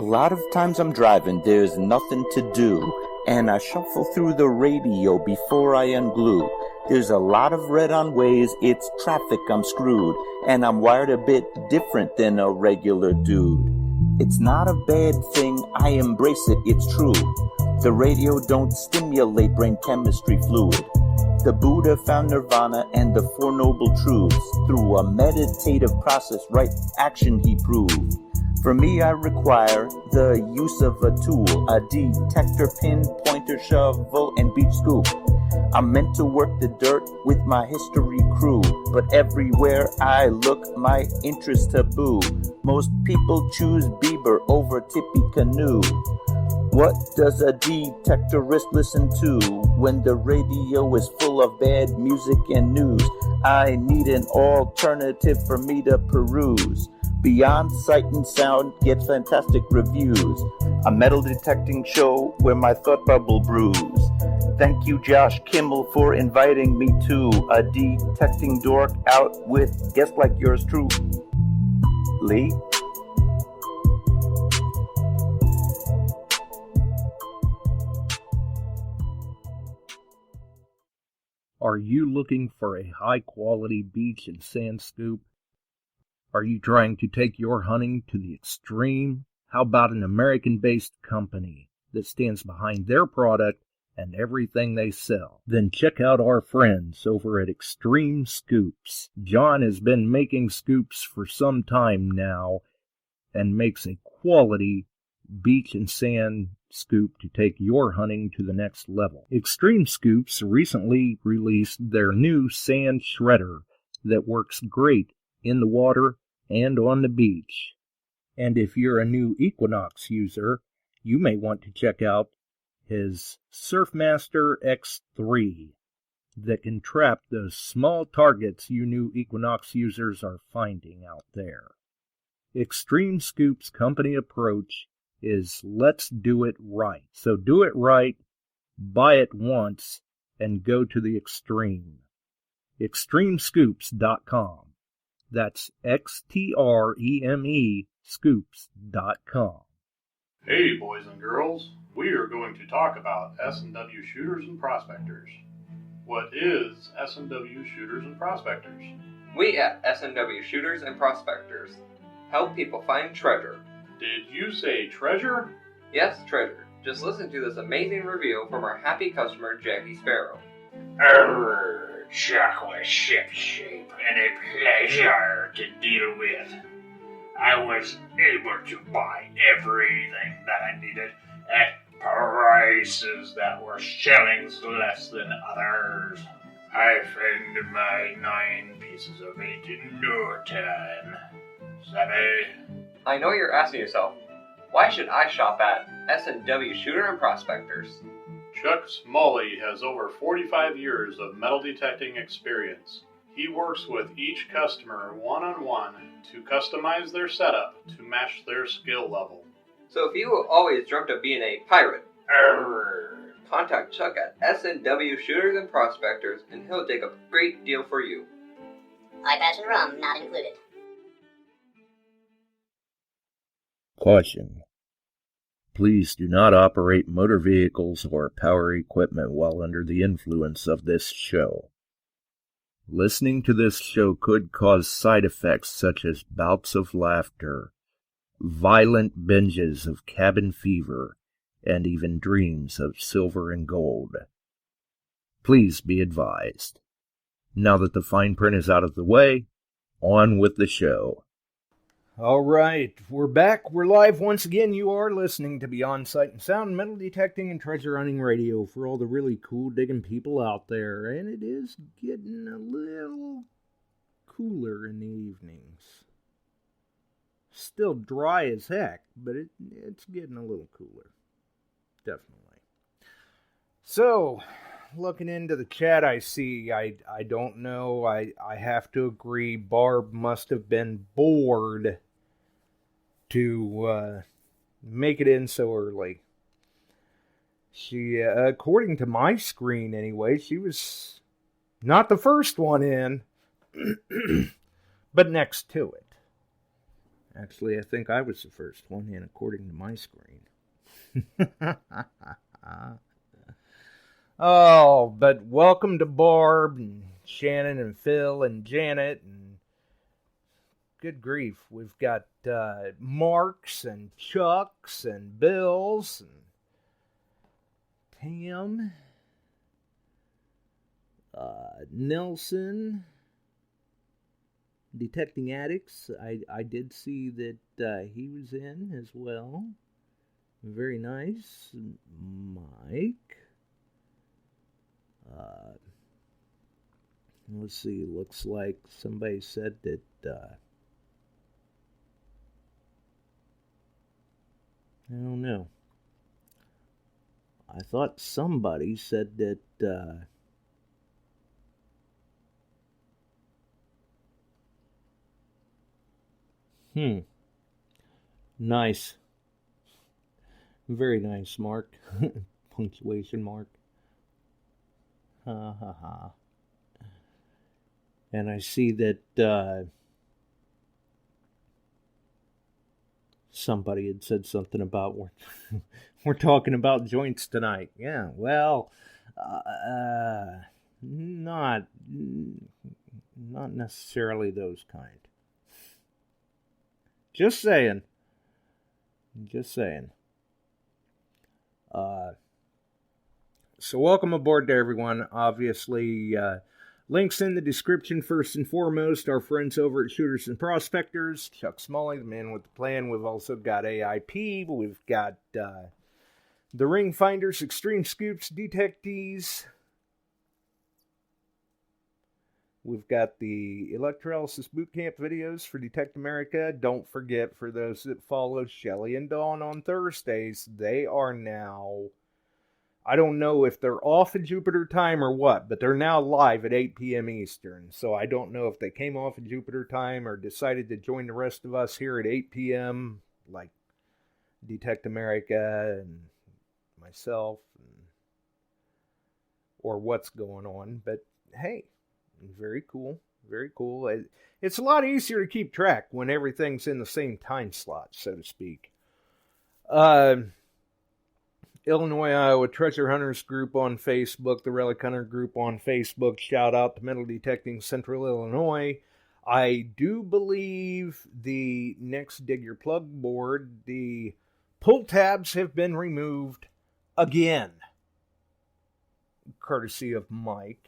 lot of times I'm driving, there's nothing to do, and I shuffle through the radio before I unglue. There's a lot of red on ways, it's traffic, I'm screwed, and I'm wired a bit different than a regular dude. It's not a bad thing, I embrace it, it's true. The radio don't stimulate brain chemistry fluid. The Buddha found nirvana and the Four Noble Truths. Through a meditative process, right action he proved. For me, I require the use of a tool, a detector, pin, pointer, shovel, and beach scoop. I'm meant to work the dirt with my history crew, but everywhere I look, my interest taboo. Most people choose Bieber over Tippecanoe. What does a detectorist listen to when the radio is full of bad music and news? I need an alternative for me to peruse. Beyond Sight and Sound gets fantastic reviews. A metal detecting show where my thought bubble brews. Thank you, Josh Kimmel, for inviting me to a detecting dork out with guests like yours truly. Are you looking for a high-quality beach and sand scoop? Are you trying to take your hunting to the extreme? How about an American-based company that stands behind their product and everything they sell? Then check out our friends over at XTREME Scoops. John has been making scoops for some time now and makes a quality beach and sand scoop to take your hunting to the next level. XTREME Scoops recently released their new sand shredder that works great in the water and on the beach. And if you're a new Equinox user, you may want to check out his Surfmaster X3 that can trap those small targets you new Equinox users are finding out there. XTREME Scoop's company approach is let's do it right. So do it right, buy it once, and go to the extreme. XTREMEScoops.com. That's XTREME scoops.com. Hey boys and girls, we are going to talk about S&W shooters and prospectors. What is S&W shooters and prospectors? We at S&W Shooters and Prospectors help people find treasure. Did you say treasure? Yes, treasure. Just listen to this amazing review from our happy customer, Jackie Sparrow. Chocolate ship-shape and a pleasure to deal with. I was able to buy everything that I needed at prices that were shillings less than others. I found my 9 pieces of 8 in no time. Savvy? I know you're asking yourself, why should I shop at S&W Shooter and Prospectors? Chuck Smalley has over 45 years of metal detecting experience. He works with each customer one-on-one to customize their setup to match their skill level. So if you always dreamt of being a pirate, contact Chuck at S&W Shooters and Prospectors and he'll take a great deal for you. High passion rum not included. Caution. Please do not operate motor vehicles or power equipment while under the influence of this show. Listening to this show could cause side effects such as bouts of laughter, violent binges of cabin fever, and even dreams of silver and gold. Please be advised. Now that the fine print is out of the way, on with the show. All right, we're back. We're live once again. You are listening to Beyond Sight and Sound, metal detecting and treasure hunting radio for all the really cool digging people out there. And it is getting a little cooler in the evenings. Still dry as heck, but it's getting a little cooler. Definitely. So, looking into the chat, I see, I don't know, I have to agree, Barb must have been bored to make it in so early. She, according to my screen anyway, she was not the first one in, but next to it. Actually, I think I was the first one in, according to my screen. Oh, but welcome to Barb and Shannon and Phil and Janet and good grief, we've got Marks and Chucks and Bills and Pam, Nelson, Detecting Addicts. I did see that he was in as well. Very nice. Mike. Let's see, looks like somebody said that I don't know. I thought somebody said that nice. Very nice, Mark. Punctuation mark. Ha ha ha. And I see that somebody had said something about we're talking about joints tonight. Yeah, well, not necessarily those kind. Just saying. So welcome aboard to everyone. Obviously, links in the description first and foremost. Our friends over at Shooters and Prospectors. Chuck Smalley, the man with the plan. We've also got A.I.P. We've got TheRingFinders, Extreme Scoops, DETECTEES. We've got the electrolysis bootcamp videos for Detect America. Don't forget, for those that follow Shelly and Dawn on Thursdays, they are now, I don't know if they're off of Jupiter time or what, but they're now live at 8 p.m. Eastern. So I don't know if they came off of Jupiter time or decided to join the rest of us here at 8 p.m., like Detect America and myself, or what's going on. But hey, very cool. Very cool. It's a lot easier to keep track when everything's in the same time slot, so to speak. Illinois, Iowa Treasure Hunters group on Facebook, the Relic Hunter group on Facebook. Shout out to Metal Detecting Central Illinois. I do believe the next Dig Your Plug board, the pull tabs have been removed again, courtesy of Mike,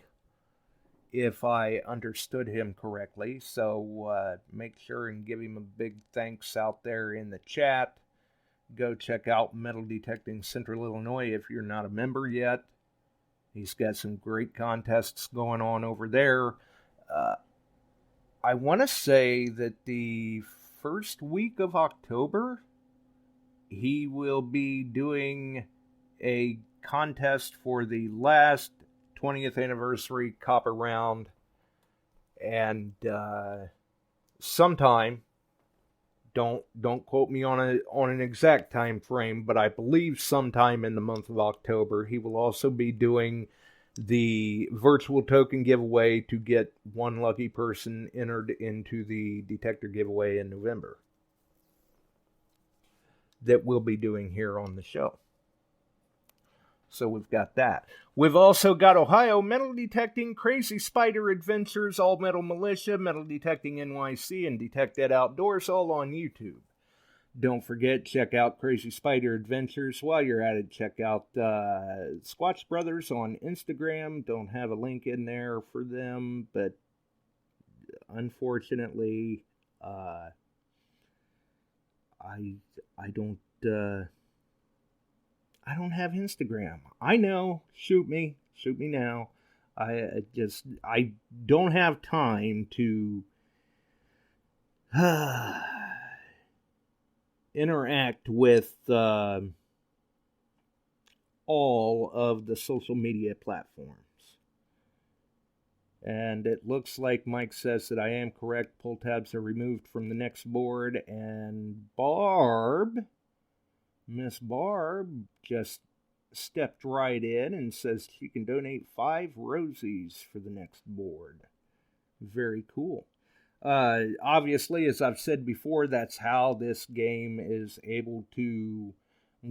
if I understood him correctly. So make sure and give him a big thanks out there in the chat. Go check out Metal Detecting Central Illinois if you're not a member yet. He's got some great contests going on over there. I want to say that the first week of October, he will be doing a contest for the last 20th anniversary copper round, and sometime, don't quote me on an exact time frame, but I believe sometime in the month of October, he will also be doing the virtual token giveaway to get one lucky person entered into the detector giveaway in November that we'll be doing here on the show. So we've got that. We've also got Ohio Metal Detecting, Crazy Spider Adventures, All Metal Militia, Metal Detecting NYC, and Detect Ed Outdoors, all on YouTube. Don't forget, check out Crazy Spider Adventures. While you're at it, check out Squatch Brothers on Instagram. Don't have a link in there for them, but unfortunately, I don't have Instagram. I know. Shoot me now. I don't have time to interact with all of the social media platforms. And it looks like Mike says that I am correct. Pull tabs are removed from the next board, and Miss Barb just stepped right in and says she can donate 5 rosies for the next board. Very cool. Obviously, as I've said before, that's how this game is able to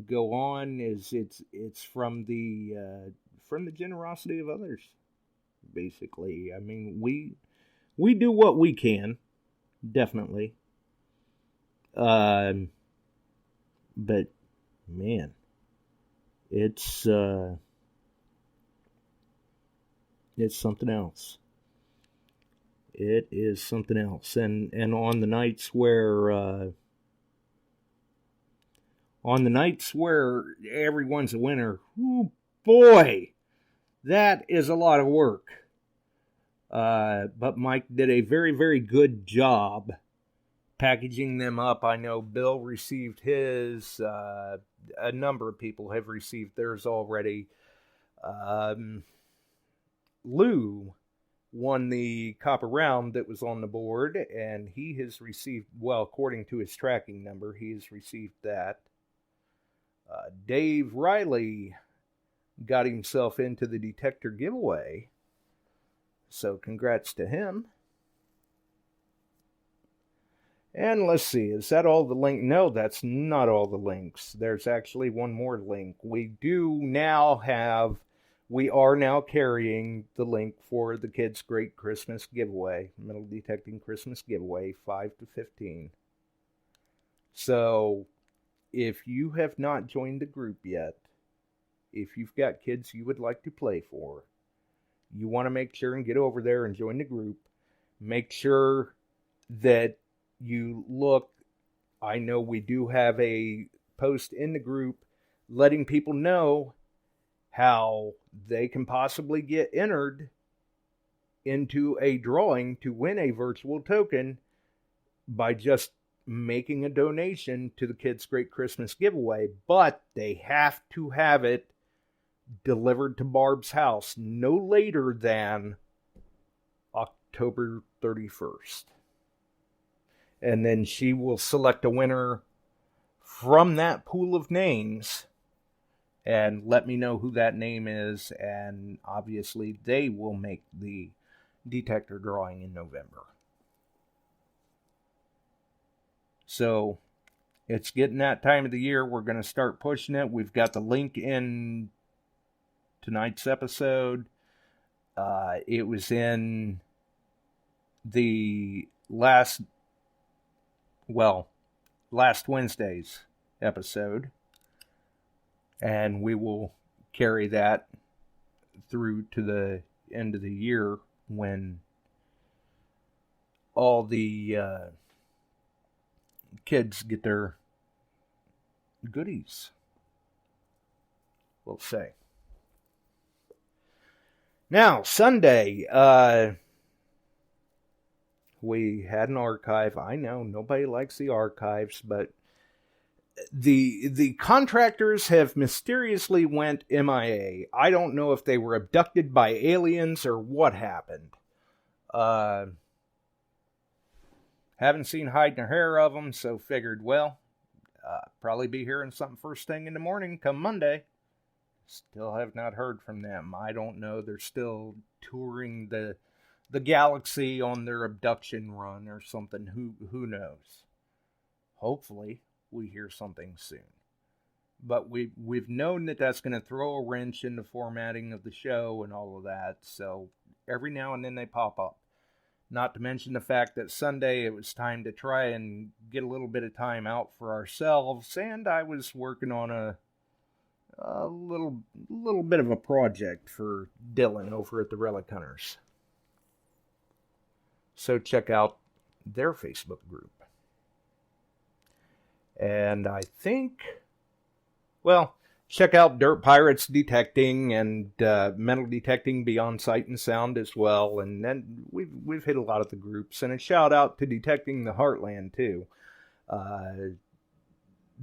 go on. Is it's from the generosity of others, basically. I mean, we do what we can, definitely. But man, it's something else. It is something else. And on the nights where everyone's a winner, oh boy, that is a lot of work. But Mike did a very, very good job packaging them up. I know Bill received his. A number of people have received theirs already. Lou won the copper round that was on the board, and he has received, well, according to his tracking number, he has received that. Dave Riley got himself into the detector giveaway, so congrats to him. And let's see, is that all the link? No, that's not all the links. There's actually one more link. We are now carrying the link for the Kids' Great Christmas Giveaway, Metal Detecting Christmas Giveaway, 5 to 15. So, if you have not joined the group yet, if you've got kids you would like to play for, you want to make sure and get over there and join the group. Make sure that you look. I know we do have a post in the group letting people know how they can possibly get entered into a drawing to win a virtual token by just making a donation to the Kids' Great Christmas Giveaway. But they have to have it delivered to Barb's house no later than October 31st. And then she will select a winner from that pool of names and let me know who that name is, and obviously they will make the detector drawing in November. So it's getting that time of the year. We're going to start pushing it. We've got the link in tonight's episode. It was in the last Wednesday's episode. And we will carry that through to the end of the year when all the kids get their goodies, we'll say. Now, Sunday, we had an archive. I know nobody likes the archives, but the contractors have mysteriously went MIA. I don't know if they were abducted by aliens or what happened. Haven't seen hide nor hair of them, so figured, well, probably be hearing something first thing in the morning come Monday. Still have not heard from them. I don't know. They're still touring the galaxy on their abduction run or something. Who knows? Hopefully we hear something soon. But we've known that that's going to throw a wrench in the formatting of the show and all of that. So every now and then they pop up. Not to mention the fact that Sunday it was time to try and get a little bit of time out for ourselves. And I was working on a little bit of a project for Dylan over at the Relic Hunters. So check out their Facebook group. And I think, well, check out Dirt Pirates Detecting and Metal Detecting Beyond Sight and Sound as well. And then we've hit a lot of the groups. And a shout out to Detecting the Heartland too.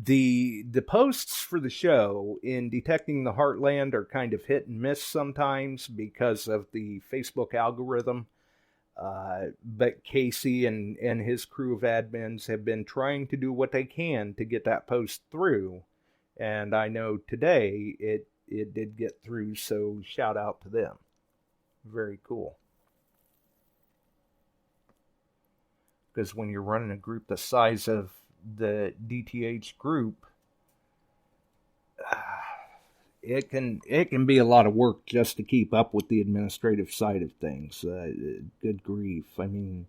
The posts for the show in Detecting the Heartland are kind of hit and miss sometimes because of the Facebook algorithm. But Casey and his crew of admins have been trying to do what they can to get that post through. And I know today it did get through, so shout out to them. Very cool. Because when you're running a group the size of the DTH group, it can be a lot of work just to keep up with the administrative side of things. Good grief. I mean,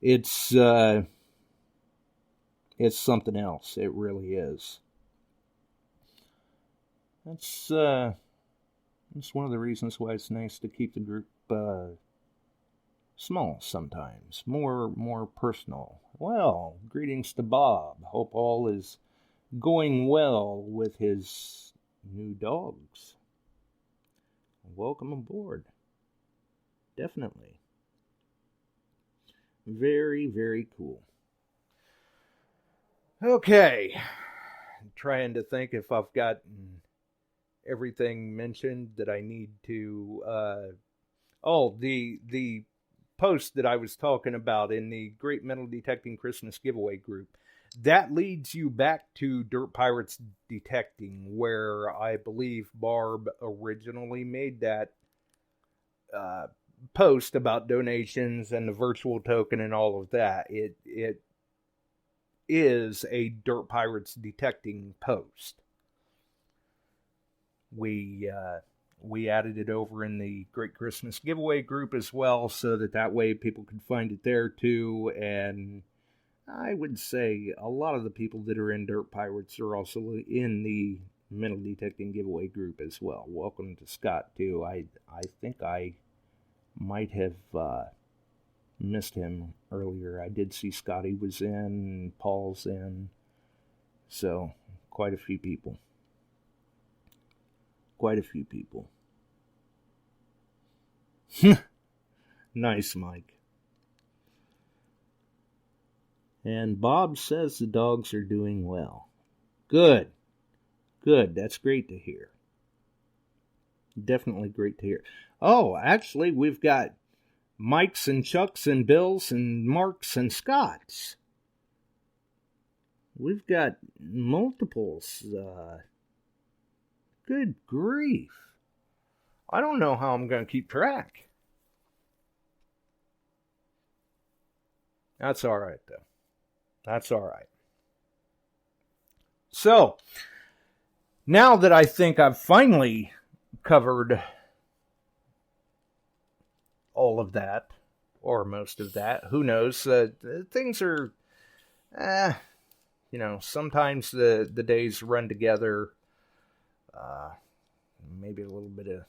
it's something else. It really is. That's one of the reasons why it's nice to keep the group small sometimes, more personal. Well, greetings to Bob. Hope all is going well with his new dogs. Welcome aboard. Definitely. Very, very cool. Okay. I'm trying to think if I've gotten everything mentioned that I need to. The post that I was talking about in the Great Metal Detecting Christmas Giveaway group. That leads you back to Dirt Pirates Detecting, where I believe Barb originally made that post about donations and the virtual token and all of that. It is a Dirt Pirates Detecting post. We added it over in the Great Christmas Giveaway group as well, so that way people could find it there too. And I would say a lot of the people that are in Dirt Pirates are also in the Metal Detecting Giveaway group as well. Welcome to Scott too. I think I might have missed him earlier. I did see Scotty was in, Paul's in, so quite a few people. Nice, Mike. And Bob says the dogs are doing well. Good. That's great to hear. Definitely great to hear. Oh, actually, we've got Mikes and Chucks and Bills and Marks and Scotts. We've got multiples. Good grief. I don't know how I'm going to keep track. That's all right, though. That's all right. So, now that I think I've finally covered all of that, or most of that, who knows, things are, sometimes the days run together, maybe a little bit of,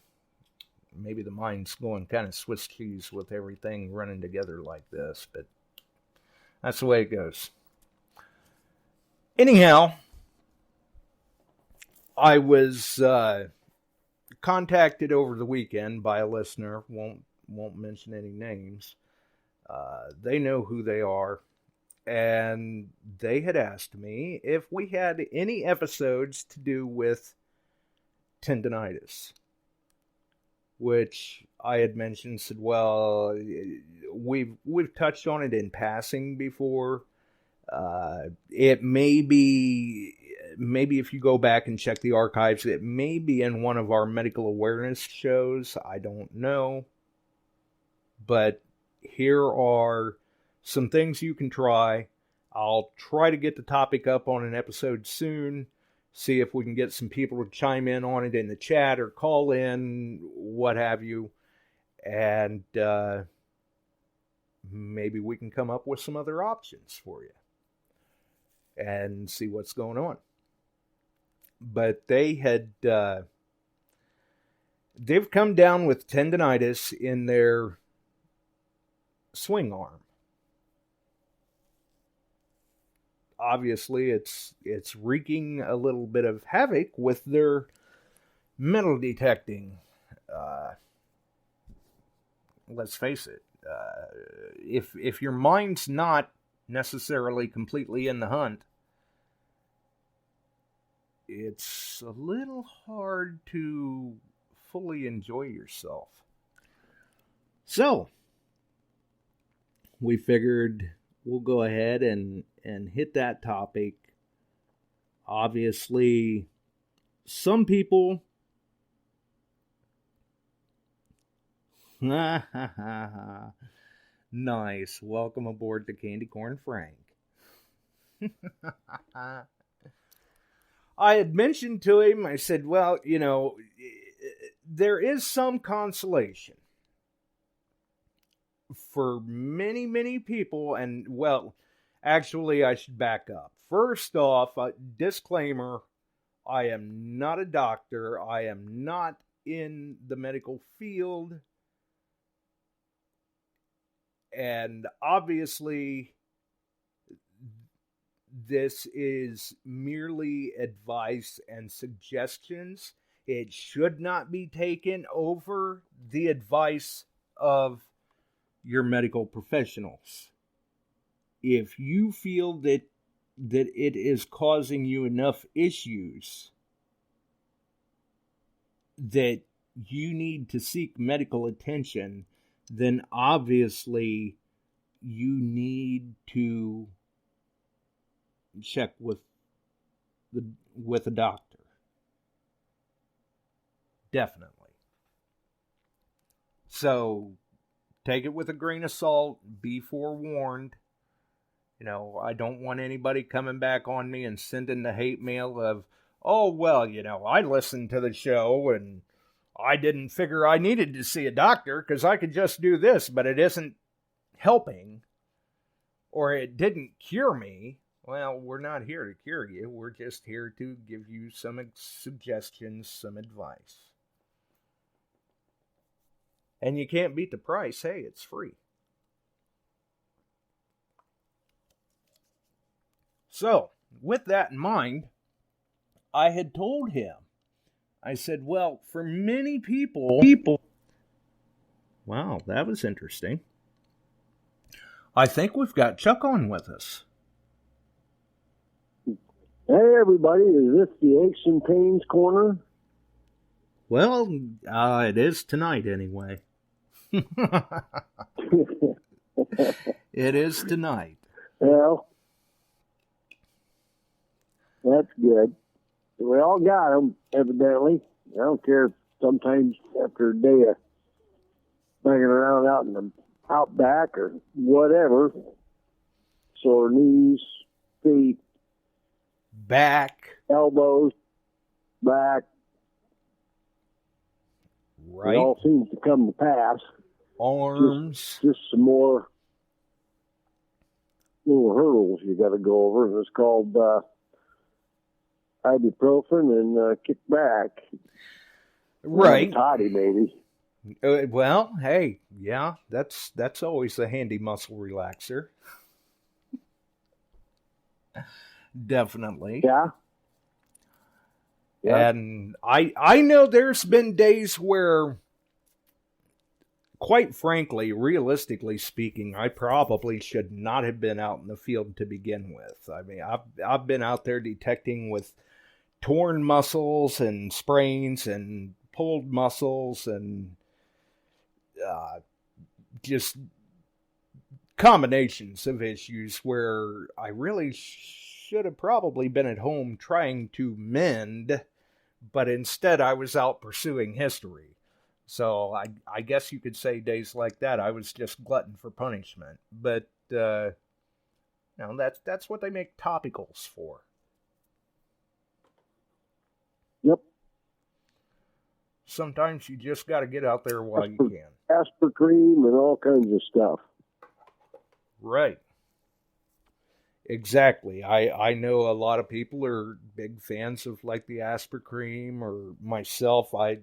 maybe the mind's going kind of Swiss cheese with everything running together like this, but that's the way it goes. Anyhow, I was contacted over the weekend by a listener. Won't mention any names. They know who they are, and they had asked me if we had any episodes to do with tendonitis, which I had mentioned. Said, well, we've touched on it in passing before. It may be, maybe if you go back and check the archives, it may be in one of our medical awareness shows. I don't know. But here are some things you can try. I'll try to get the topic up on an episode soon. See if we can get some people to chime in on it in the chat or call in, what have you. And maybe we can come up with some other options for you and see what's going on. But they've come down with tendonitis in their swing arm. Obviously, it's wreaking a little bit of havoc with their metal detecting. Let's face it. If your mind's not necessarily completely in the hunt, it's a little hard to fully enjoy yourself. So, we figured we'll go ahead and hit that topic. Obviously, some people Nice. Welcome aboard the Candy Corn Frank. I had mentioned to him, I said, well, there is some consolation for many, many people. And, well, actually, I should back up. First off, disclaimer, I am not a doctor. I am not in the medical field. And obviously, this is merely advice and suggestions. It should not be taken over the advice of your medical professionals. If you feel that it is causing you enough issues that you need to seek medical attention, then obviously you need to check with a doctor. Definitely. So take it with a grain of salt. Be forewarned. I don't want anybody coming back on me and sending the hate mail of, oh, well, I listened to the show and I didn't figure I needed to see a doctor because I could just do this, but it isn't helping, or it didn't cure me. Well, we're not here to cure you. We're just here to give you some suggestions, some advice. And you can't beat the price. Hey, it's free. So, with that in mind, I had told him, I said, well, for many people... Wow, that was interesting. I think we've got Chuck on with us. Hey, everybody, is this the Aches and Pains Corner? Well, it is tonight, anyway. It is tonight. Well, that's good. We all got them, evidently. I don't care if sometimes after a day of hanging around out in the outback or whatever, sore knees, feet, back, elbows, back. Right. It all seems to come to pass. Arms. Just some more little hurdles you got to go over. It's called ibuprofen and kick back. Right. Toddy, maybe. Well, hey, yeah, that's always a handy muscle relaxer. Definitely. Yeah. And I know there's been days where, quite frankly, realistically speaking, I probably should not have been out in the field to begin with. I mean, I've been out there detecting with torn muscles and sprains and pulled muscles and just combinations of issues where I really should have probably been at home trying to mend, but instead I was out pursuing history. So I guess you could say days like that I was just glutton for punishment. But that's what they make topicals for. Yep. Sometimes you just got to get out there while you can. Asper cream and all kinds of stuff. Right. Exactly. I know a lot of people are big fans of like the Asper cream, or myself. I've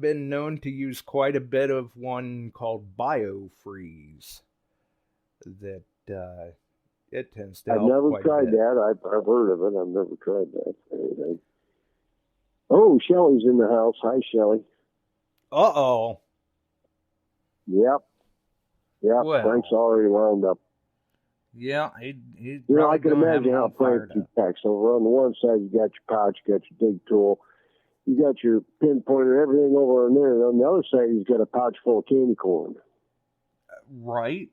been known to use quite a bit of one called BioFreeze. That it tends to help. I've never quite tried a bit. that. I've heard of it. I've never tried that. Anything. Oh, Shelly's in the house. Hi, Shelly. Uh-oh. Yep. Yep. Well, Frank's already wound up. Yeah, he's I can imagine how Frank detects. Over on the one side, you got your pouch, you got your dig tool, you got your pinpointer, everything over on there. And on the other side, he's got a pouch full of candy corn. Right.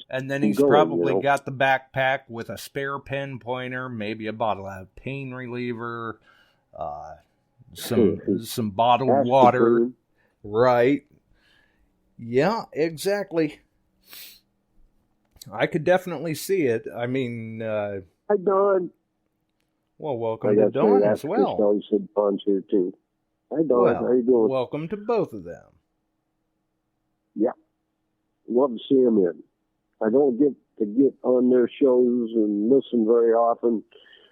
And then he's probably got the backpack with a spare pinpointer, maybe a bottle of pain reliever, some bottled water. Right. Yeah, exactly. I could definitely see it. I mean, Hi, Don. well, welcome to Dawn as well. Chris said Don's here too. Hi, Don. Well, how you doing? welcome to both of them. Yeah. Love to see them in. I don't get to get on their shows and listen very often.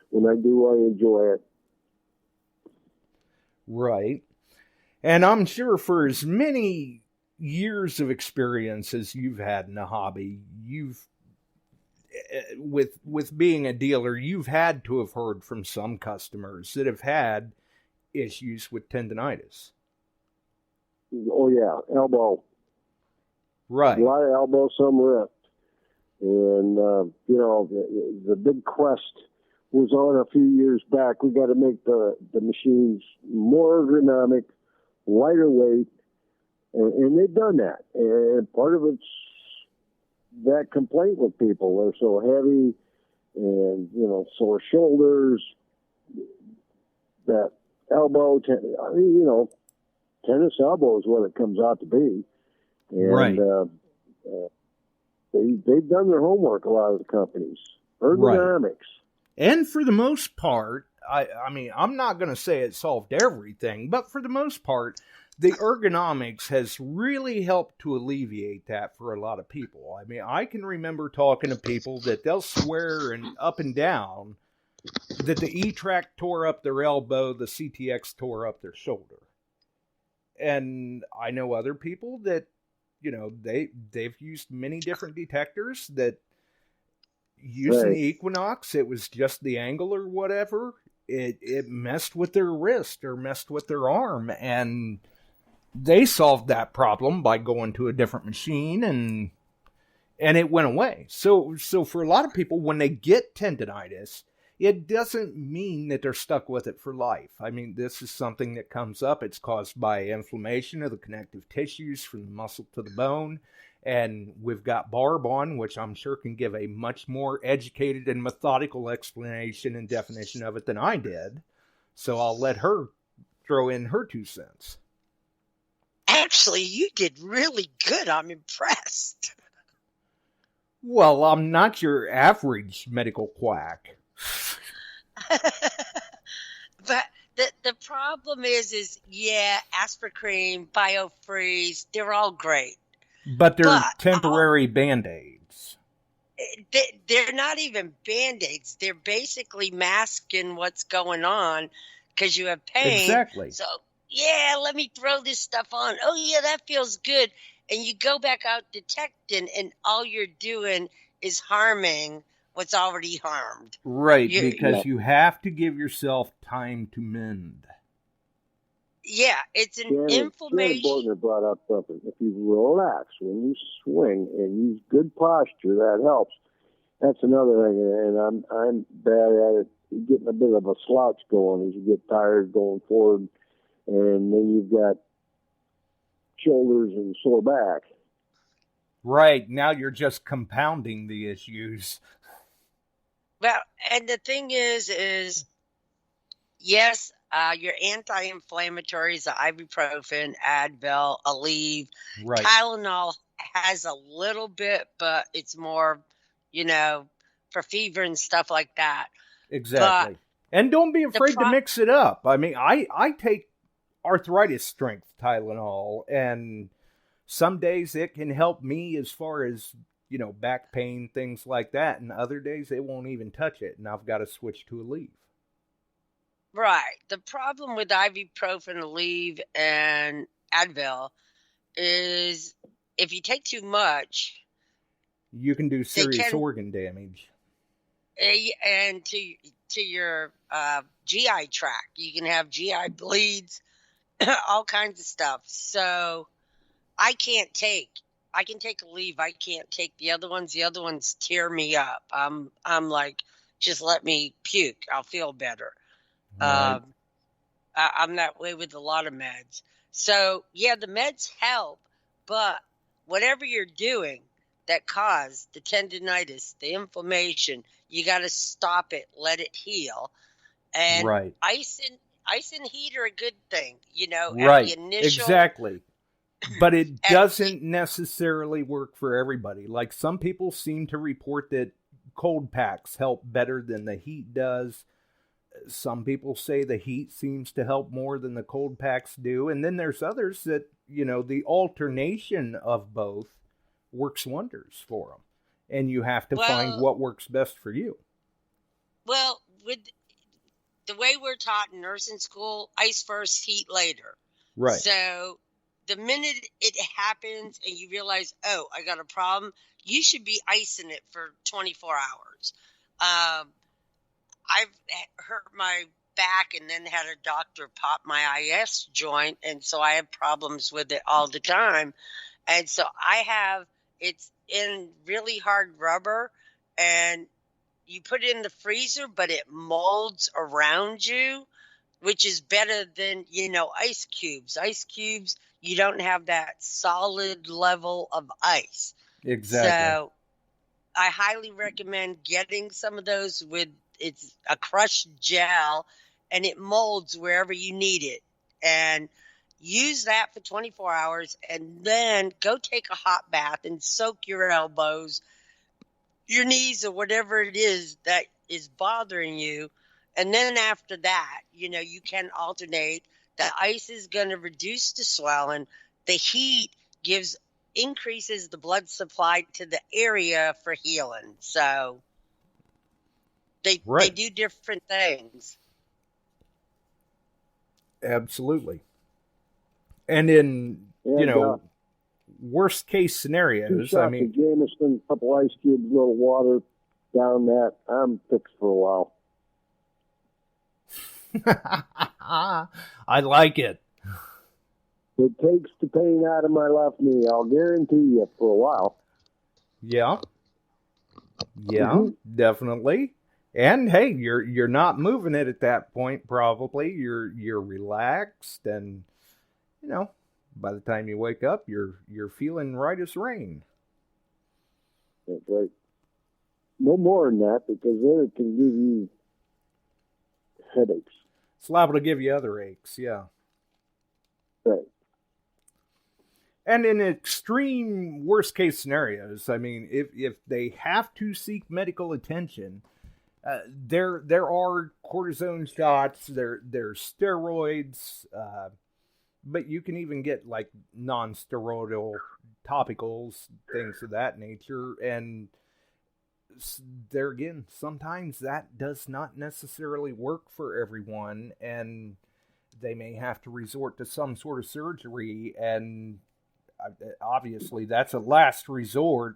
When I do, I enjoy it. Right. And I'm sure for as many years of experience as you've had in the hobby, with being a dealer, you've had to have heard from some customers that have had issues with tendonitis. Oh, yeah. Elbow. Right. A lot of elbow, some wrist. And, the big quest was on a few years back. We got to make the machines more ergonomic, lighter weight, and they've done that. And part of it's that complaint with people. They're so heavy and, sore shoulders, that elbow, tennis elbow is what it comes out to be. And, right. They've done their homework, a lot of the companies. Ergonomics. Right. And for the most part, I mean, I'm not going to say it solved everything, but for the most part, the ergonomics has really helped to alleviate that for a lot of people. I mean, I can remember talking to people that they'll swear up and down that the E-Track tore up their elbow, the CTX tore up their shoulder. And I know other people that, they've used many different detectors that using the Equinox, it was just the angle or whatever. It messed with their wrist or messed with their arm, and they solved that problem by going to a different machine, and it went away. So for a lot of people, when they get tendonitis, it doesn't mean that they're stuck with it for life. I mean, this is something that comes up. It's caused by inflammation of the connective tissues from the muscle to the bone. And we've got Barb on, which I'm sure can give a much more educated and methodical explanation and definition of it than I did. So I'll let her throw in her 2 cents. Actually, you did really good. I'm impressed. Well, I'm not your average medical quack. But the problem is Aspercreme, BioFreeze, they're all great. But they're temporary Band-Aids. They're not even Band-Aids. They're basically masking what's going on because you have pain. Exactly. So, let me throw this stuff on. Oh, yeah, that feels good. And you go back out detecting, and all you're doing is harming what's already harmed. Right, because you have to give yourself time to mend. Yeah, it's an inflammation. Janet Bortner brought up something. If you relax when you swing and use good posture, that helps. That's another thing, and I'm bad at it. You're getting a bit of a slouch going as you get tired going forward, and then you've got shoulders and sore back. Right, now you're just compounding the issues. Well, and the thing is yes, your anti-inflammatories, the ibuprofen, Advil, Aleve, right. Tylenol has a little bit, but it's more, for fever and stuff like that. Exactly. But and don't be afraid to mix it up. I mean, I take arthritis strength Tylenol, and some days it can help me as far as, back pain, things like that. And other days it won't even touch it, and I've got to switch to Aleve. Right. The problem with ibuprofen, Aleve, and Advil is if you take too much, you can do serious organ damage. And to your GI tract, you can have GI bleeds, all kinds of stuff. So I can take Aleve. I can't take the other ones. The other ones tear me up. I'm like, just let me puke. I'll feel better. Right. I'm that way with a lot of meds. So, the meds help, but whatever you're doing that caused the tendonitis, the inflammation, you got to stop it, let it heal. And ice and heat are a good thing, right. At the initial, exactly. But it doesn't necessarily work for everybody. Like, some people seem to report that cold packs help better than the heat does. Some people say the heat seems to help more than the cold packs do. And then there's others that, the alternation of both works wonders for them. And you have to find what works best for you. Well, with the way we're taught in nursing school, ice first, heat later. Right. So the minute it happens and you realize, oh, I got a problem, you should be icing it for 24 hours. I've hurt my back and then had a doctor pop my IS joint, and so I have problems with it all the time. And so it's in really hard rubber, and you put it in the freezer, but it molds around you, which is better than, ice cubes. Ice cubes, you don't have that solid level of ice. Exactly. So I highly recommend getting some of those it's a crushed gel, and it molds wherever you need it. And use that for 24 hours, and then go take a hot bath and soak your elbows, your knees, or whatever it is that is bothering you. And then after that, you can alternate. The ice is going to reduce the swelling. The heat increases the blood supply to the area for healing. So they do different things. Absolutely. And in, worst case scenarios, I mean, Jameson, a couple ice cubes, a little water down that, I'm fixed for a while. I like it. It takes the pain out of my left knee, I'll guarantee you, for a while. Yeah. Yeah, definitely. And hey, you're not moving it at that point. Probably you're relaxed, and by the time you wake up, you're feeling right as rain. That's right. No more than that, because then it can give you headaches. It's liable to give you other aches. Yeah. Right. And in extreme worst case scenarios, I mean, if they have to seek medical attention, there are cortisone shots, there's steroids, but you can even get like non-steroidal topicals, things of that nature. And there again, sometimes that does not necessarily work for everyone, and they may have to resort to some sort of surgery, and obviously that's a last resort.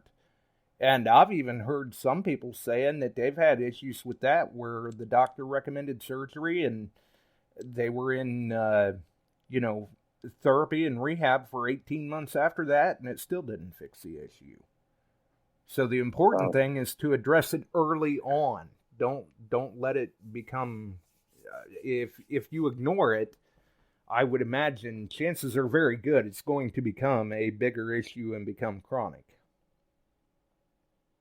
And I've even heard some people saying that they've had issues with that, where the doctor recommended surgery and they were in, therapy and rehab for 18 months after that, and it still didn't fix the issue. So the important thing is to address it early on. Don't let it become, if you ignore it, I would imagine chances are very good it's going to become a bigger issue and become chronic.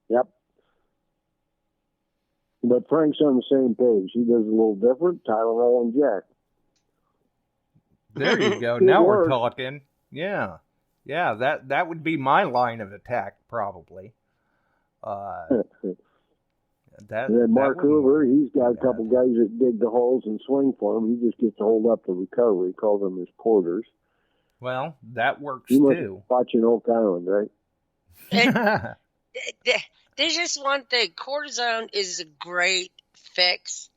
Yep. But Frank's on the same page. He does a little different. Tylenol and Jack. There you go. Now we're talking. Yeah. Yeah, that would be my line of attack, probably. And then Mark Hoover, he's got a couple guys that dig the holes and swing for him. He just gets to hold up the recovery. He calls them his porters. Well, that works too. Watching Oak Island, right? There's just one thing. Cortisone is a great fix,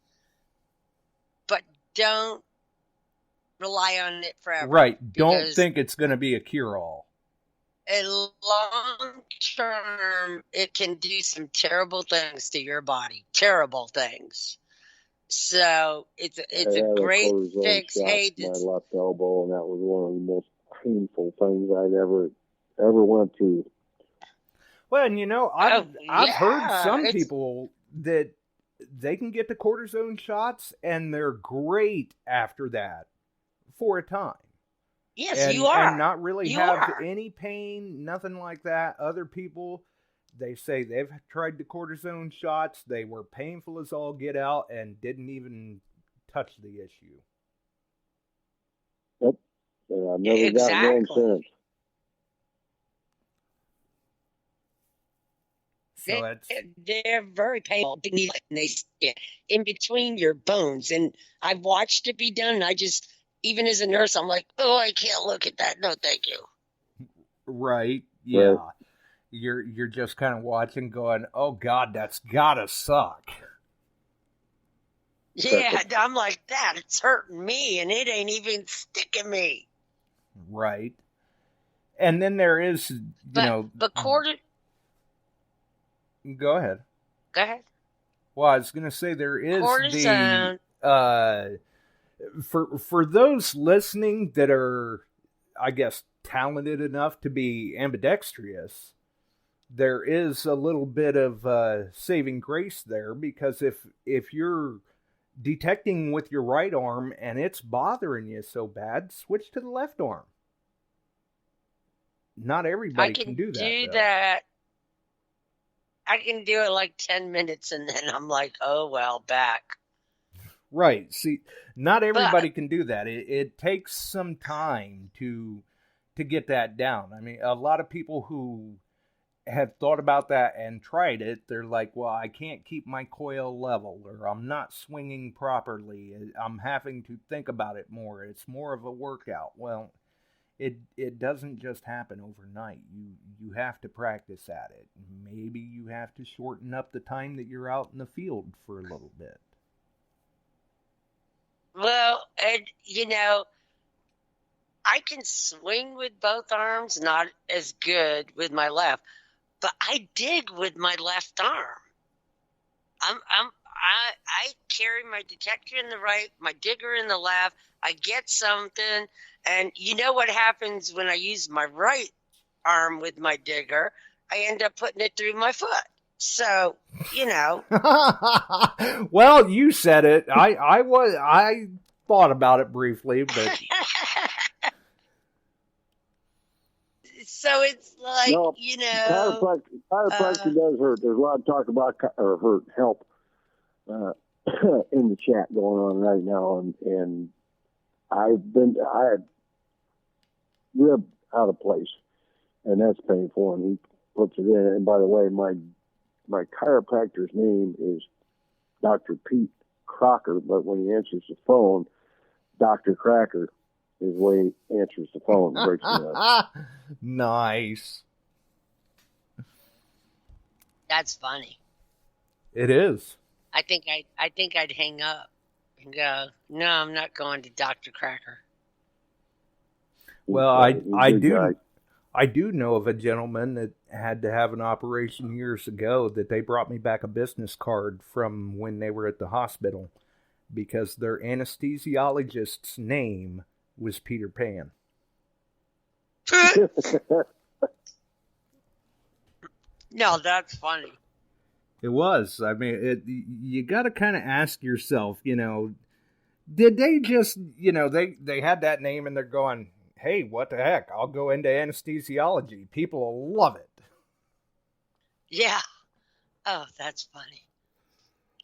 but don't rely on it forever. Right. Don't think it's going to be a cure-all. In long term, it can do some terrible things to your body. Terrible things. So it's a great fix. Hey, my left elbow, and that was one of the most painful things I'd ever went through. Well, and I've heard some people that they can get the cortisone shots and they're great after that for a time. Yes, you are. And not really have any pain, nothing like that. Other people, they say they've tried the cortisone shots. They were painful as all get out and didn't even touch the issue. Yep. I've never gotten one since. So it's they're very painful. And they stick in between your bones. And I've watched it be done. And I just, even as a nurse, I'm like, oh, I can't look at that. No, thank you. right. Yeah. You're just kind of watching going, oh God, that's gotta suck. Yeah, I'm like that. It's hurting me and it ain't even sticking me. Right. And then there is, But quarter. Go ahead. Go ahead. Well, I was going to say there is Cortisone. For those listening that are, I guess, talented enough to be ambidextrous, there is a little bit of saving grace there, because if you're detecting with your right arm and it's bothering you so bad, switch to the left arm. Not everybody can do that. I can do it like 10 minutes and then I'm like, oh, well, back. Right. See, not everybody can do that. It takes some time to get that down. I mean, a lot of people who have thought about that and tried it, they're like, well, I can't keep my coil level, or I'm not swinging properly. I'm having to think about it more. It's more of a workout. Well, it doesn't just happen overnight. You have to practice at it. Maybe you have to shorten up the time that you're out in the field for a little bit. Well, and I can swing with both arms, not as good with my left, but I dig with my left arm. I carry my detector in the right, my digger in the left. I get something, and you know what happens when I use my right arm with my digger? I end up putting it through my foot. So, Well, you said it. I thought about it briefly, but so it's like, chiropractic does hurt. There's a lot of talk about help in the chat going on right now, and I had rib out of place, and that's painful, and he puts it in. And by the way, my chiropractor's name is Dr. Pete Crocker, but when he answers the phone, Dr. Cracker is the way he answers the phone. Breaks me up. Nice. That's funny. It is. I think I'd hang up and go, no, I'm not going to Dr. Cracker. Well, I do know of a gentleman that had to have an operation years ago that they brought me back a business card from when they were at the hospital, because their anesthesiologist's name was Peter Pan. No, that's funny. It was. I mean, you got to kind of ask yourself, did they just, they had that name and they're going, hey, what the heck? I'll go into anesthesiology. People will love it. Yeah. Oh, that's funny.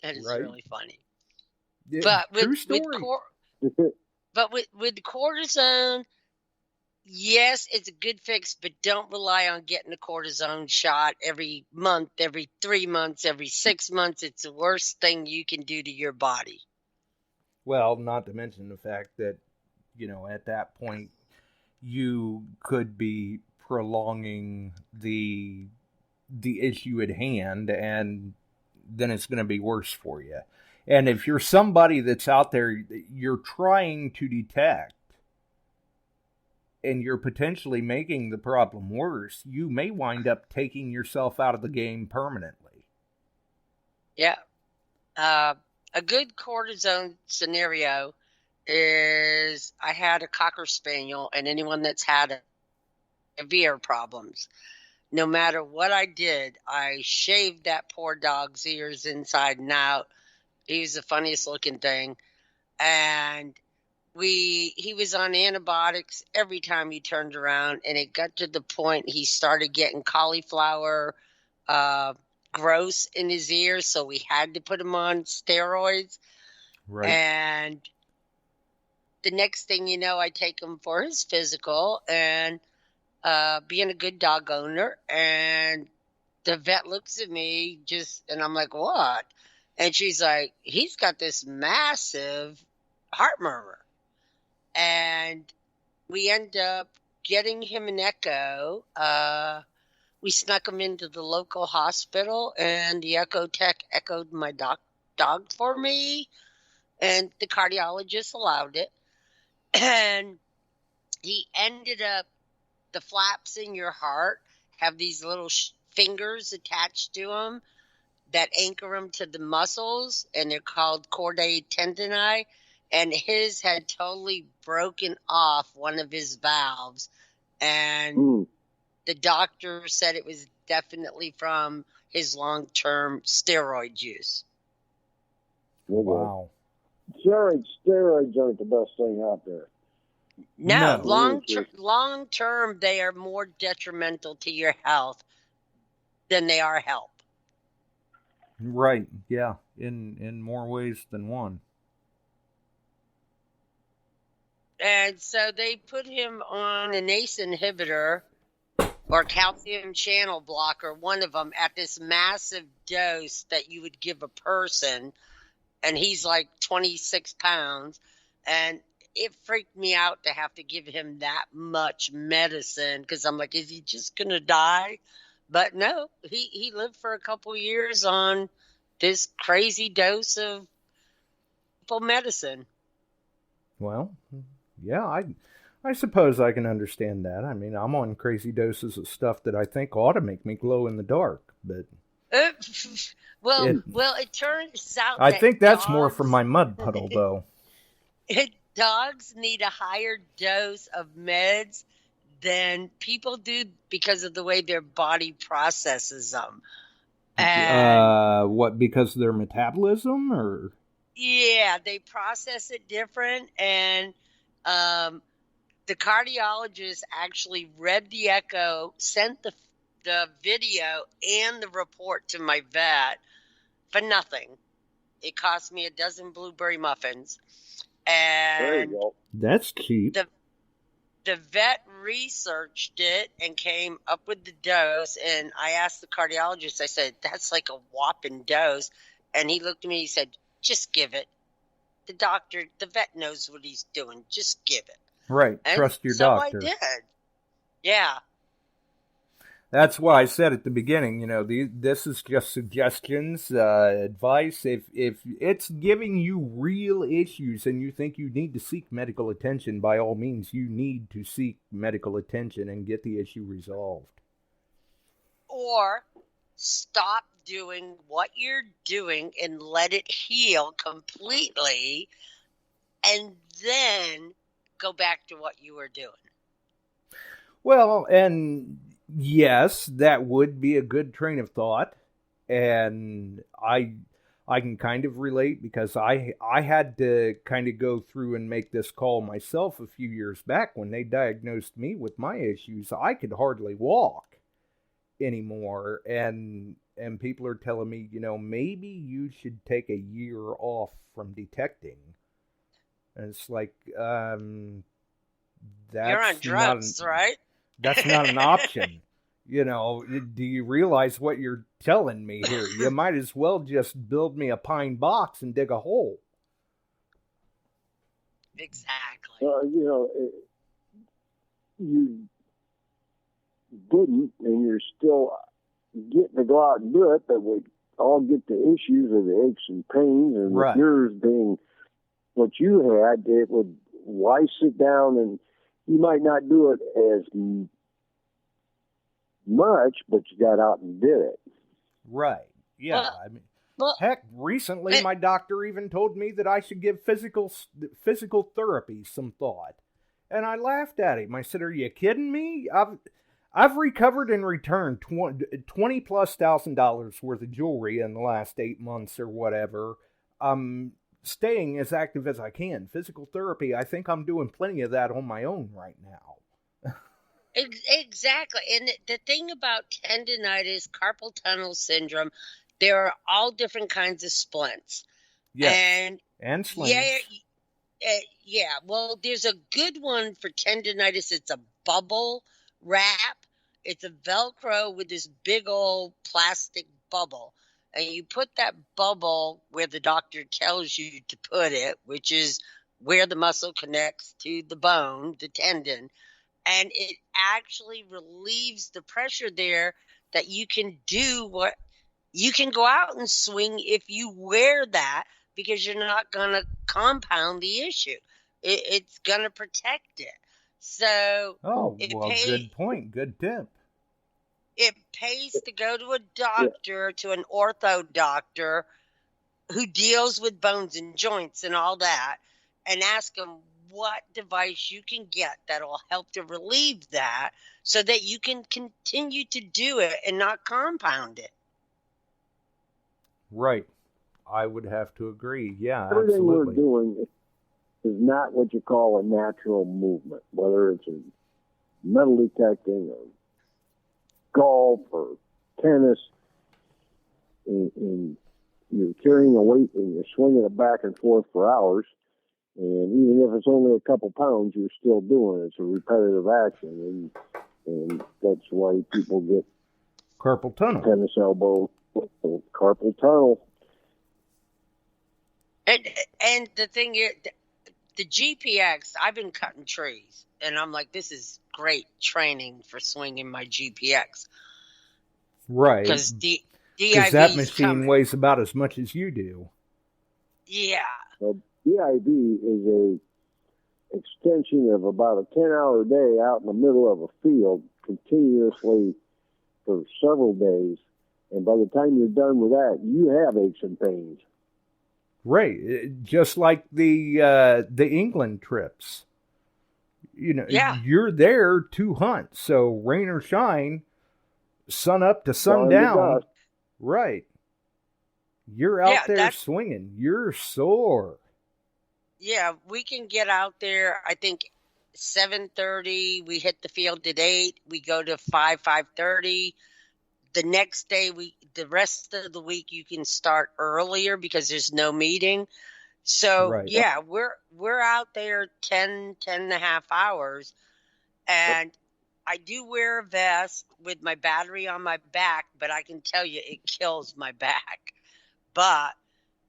That is really funny. Yeah, but with cortisone, yes, it's a good fix, but don't rely on getting a cortisone shot every month, every 3 months, every 6 months. It's the worst thing you can do to your body. Well, not to mention the fact that, at that point, you could be prolonging the issue at hand, and then it's going to be worse for you. And if you're somebody that's out there, you're trying to detect, and you're potentially making the problem worse, you may wind up taking yourself out of the game permanently. Yeah. A good cortisone scenario is I had a Cocker Spaniel, and anyone that's had severe problems, no matter what I did, I shaved that poor dog's ears inside and out. He was the funniest looking thing. And he was on antibiotics every time he turned around, and it got to the point he started getting cauliflower growth in his ears, so we had to put him on steroids. Right. And the next thing you know, I take him for his physical, and being a good dog owner, and the vet looks at me and I'm like, what? And she's like, he's got this massive heart murmur. And we end up getting him an echo. We snuck him into the local hospital, and the echo tech echoed my dog for me, and the cardiologist allowed it. And he ended up, the flaps in your heart have these little fingers attached to them that anchor them to the muscles, and they're called chordae tendineae. And his had totally broken off one of his valves, and the doctor said it was definitely from his long-term steroid use. Wow. Steroids aren't the best thing out there. No. Long-term, they are more detrimental to your health than they are help. Right, yeah, in more ways than one. And so they put him on an ACE inhibitor or calcium channel blocker, one of them, at this massive dose that you would give a person. And he's like 26 pounds. And it freaked me out to have to give him that much medicine, because I'm like, is he just going to die? But no, he lived for a couple years on this crazy dose of medicine. Well, yeah, I suppose I can understand that. I mean, I'm on crazy doses of stuff that I think ought to make me glow in the dark, but... it turns out I that think that's dogs, more from my mud puddle, though. Dogs need a higher dose of meds than people do because of the way their body processes them. And what, because of their metabolism, or? Yeah, they process it different, and the cardiologist actually read the echo, sent the video and the report to my vet for nothing. It cost me a dozen blueberry muffins. And there you go. That's cheap. The vet researched it and came up with the dose, and I asked the cardiologist, I said, that's like a whopping dose. And he looked at me, he said, just give it. The vet knows what he's doing. Just give it. Right. And trust your so doctor. I did. Yeah. That's why I said at the beginning, this is just suggestions, advice. If it's giving you real issues and you think you need to seek medical attention, by all means, you need to seek medical attention and get the issue resolved. Or stop doing what you're doing and let it heal completely, and then go back to what you were doing. Well, and yes, that would be a good train of thought, and I can kind of relate, because I had to kind of go through and make this call myself a few years back when they diagnosed me with my issues. I could hardly walk anymore, and people are telling me, maybe you should take a year off from detecting. And it's like, that's you're on drugs, right? That's not an option. Do you realize what you're telling me here? You might as well just build me a pine box and dig a hole. Exactly. You didn't, and you're still getting to go out and do it, but we all get the issues of the aches and pains, and right. With yours being what you had, it would, why sit down, and you might not do it as much, but you got out and did it. Right. Yeah. Heck, recently my doctor even told me that I should give physical therapy some thought. And I laughed at him. I said, "Are you kidding me? I've recovered and returned $20,000+ worth of jewelry in the last 8 months or whatever. I'm staying as active as I can. Physical therapy, I think I'm doing plenty of that on my own right now." Exactly. And the thing about tendonitis, carpal tunnel syndrome, there are all different kinds of splints. Yes. And slings. Yeah. Well, there's a good one for tendonitis. It's a bubble wrap. It's a Velcro with this big old plastic bubble. And you put that bubble where the doctor tells you to put it, which is where the muscle connects to the bone, the tendon. And it actually relieves the pressure there that you can do what you can go out and swing if you wear that, because you're not going to compound the issue. It's going to protect it. So good point. Good tip. It pays to go to a doctor, to an ortho doctor who deals with bones and joints and all that, and ask them what device you can get that'll help to relieve that so that you can continue to do it and not compound it. Right. I would have to agree. Yeah, everything absolutely. we're doing is not what you call a natural movement, whether it's in metal detecting or golf or tennis, and you're carrying a weight and you're swinging it back and forth for hours, and even if it's only a couple pounds, you're still doing it. It's a repetitive action, and that's why people get carpal tunnel, tennis elbow, carpal tunnel. And the thing is, the GPX, I've been cutting trees, and I'm like, this is great training for swinging my GPX. Right. Because that machine weighs about as much as you do. Yeah. Well, DIV is a extension of about a 10-hour day out in the middle of a field continuously for several days. And by the time you're done with that, you have aches and pains. Right. Just like the England trips. You know, you're there to hunt. So rain or shine, sun up to sundown. Right. You're out there swinging. You're sore. Yeah, we can get out there, I think, 7:30. We hit the field at 8. We go to 5:30. The next day, the rest of the week, you can start earlier because there's no meeting. So, yeah, we're out there 10 and a half hours. And I do wear a vest with my battery on my back, but I can tell you it kills my back. But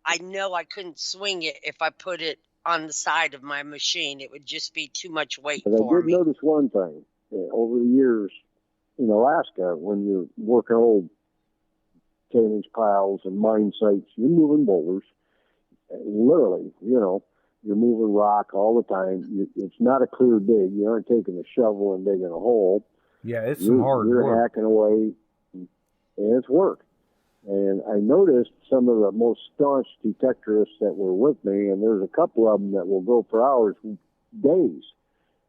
I know I couldn't swing it if I put it on the side of my machine. It would just be too much weight for me. I did notice one thing. Over the years in Alaska, when you're working old tailings piles and mine sites, you're moving boulders. Literally, you're moving rock all the time. It's not a clear dig. You aren't taking a shovel and digging a hole. Yeah, it's some hard work. You're hacking away, and it's work. And I noticed some of the most staunch detectorists that were with me, and there's a couple of them that will go for hours, days,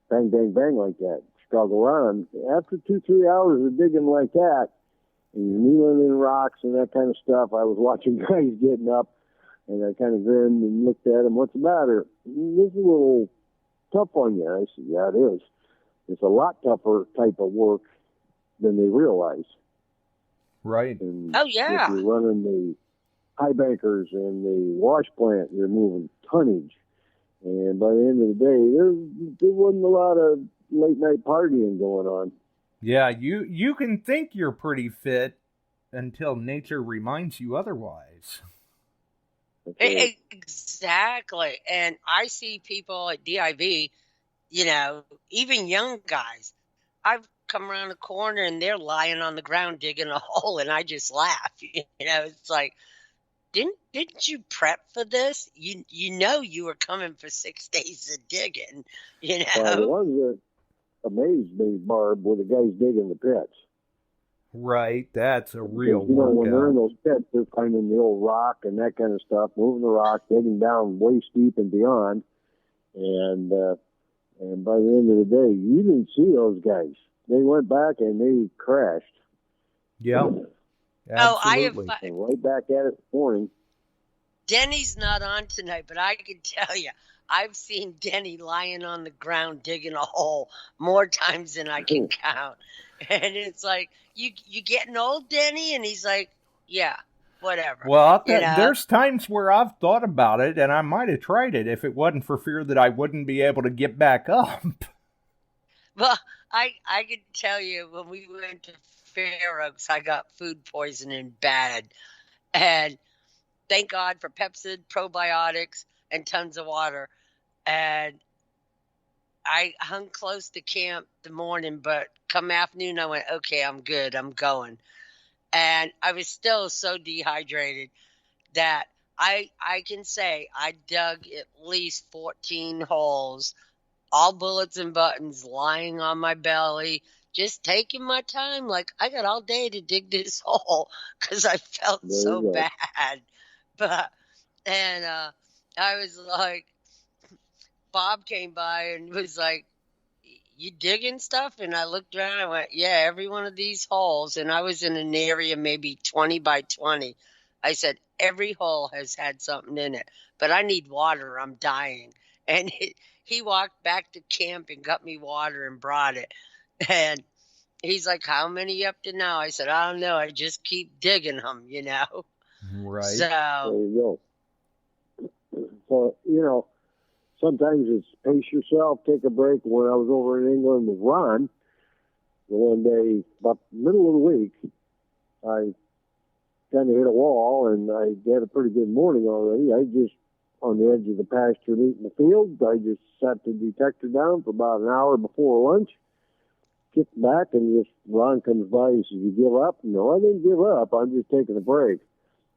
bang, bang, bang like that, struggle on. After 2-3 hours of digging like that, and you're kneeling in rocks and that kind of stuff, I was watching guys getting up, and I kind of grinned and looked at him. What's the matter? This is a little tough on you. I said, yeah, it is. It's a lot tougher type of work than they realize. Right. And if you're running the high bankers and the wash plant, you're moving tonnage. And by the end of the day, there wasn't a lot of late night partying going on. Yeah, you can think you're pretty fit until nature reminds you otherwise. Exactly. And I see people at DIV, even young guys. I've come around the corner and they're lying on the ground digging a hole, and I just laugh. It's like, didn't you prep for this? You were coming for 6 days of digging. The ones that amazed me, Barb, were the guys digging the pits. Right, that's a real workout. When they're in those pits, they're finding the old rock and that kind of stuff, moving the rock, digging down waist deep and beyond. And by the end of the day, you didn't see those guys. They went back and they crashed. Yeah, absolutely. Right back at it this morning. Denny's not on tonight, but I can tell you, I've seen Denny lying on the ground digging a hole more times than I can count. And it's like, you getting old, Denny? And he's like, yeah, whatever. Well, there's times where I've thought about it, and I might have tried it if it wasn't for fear that I wouldn't be able to get back up. Well, I can tell you when we went to Fair Oaks, I got food poisoning bad, and thank God for Pepsid, probiotics, and tons of water. And I hung close to camp the morning, but come afternoon, I went, okay, I'm good, I'm going. And I was still so dehydrated that I can say I dug at least 14 holes, all bullets and buttons, lying on my belly, just taking my time. Like, I got all day to dig this hole because I felt There so you go. bad. But, and I was like, Bob came by and was like, you digging stuff? And I looked around and I went, yeah, every one of these holes. And I was in an area maybe 20 by 20. I said, every hole has had something in it, but I need water. I'm dying. And he walked back to camp and got me water and brought it. And he's like, how many up to now? I said, I don't know. I just keep digging them, you know? Right. There So, you go. So, you know, sometimes it's pace yourself, take a break. When I was over in England with Ron, the one day, about the middle of the week, I kind of hit a wall, and I had a pretty good morning already. I just, on the edge of the pasture meat in the field, I just sat the detector down for about an hour before lunch, kicked back, and just Ron comes by, he says, you give up? No, I didn't give up. I'm just taking a break.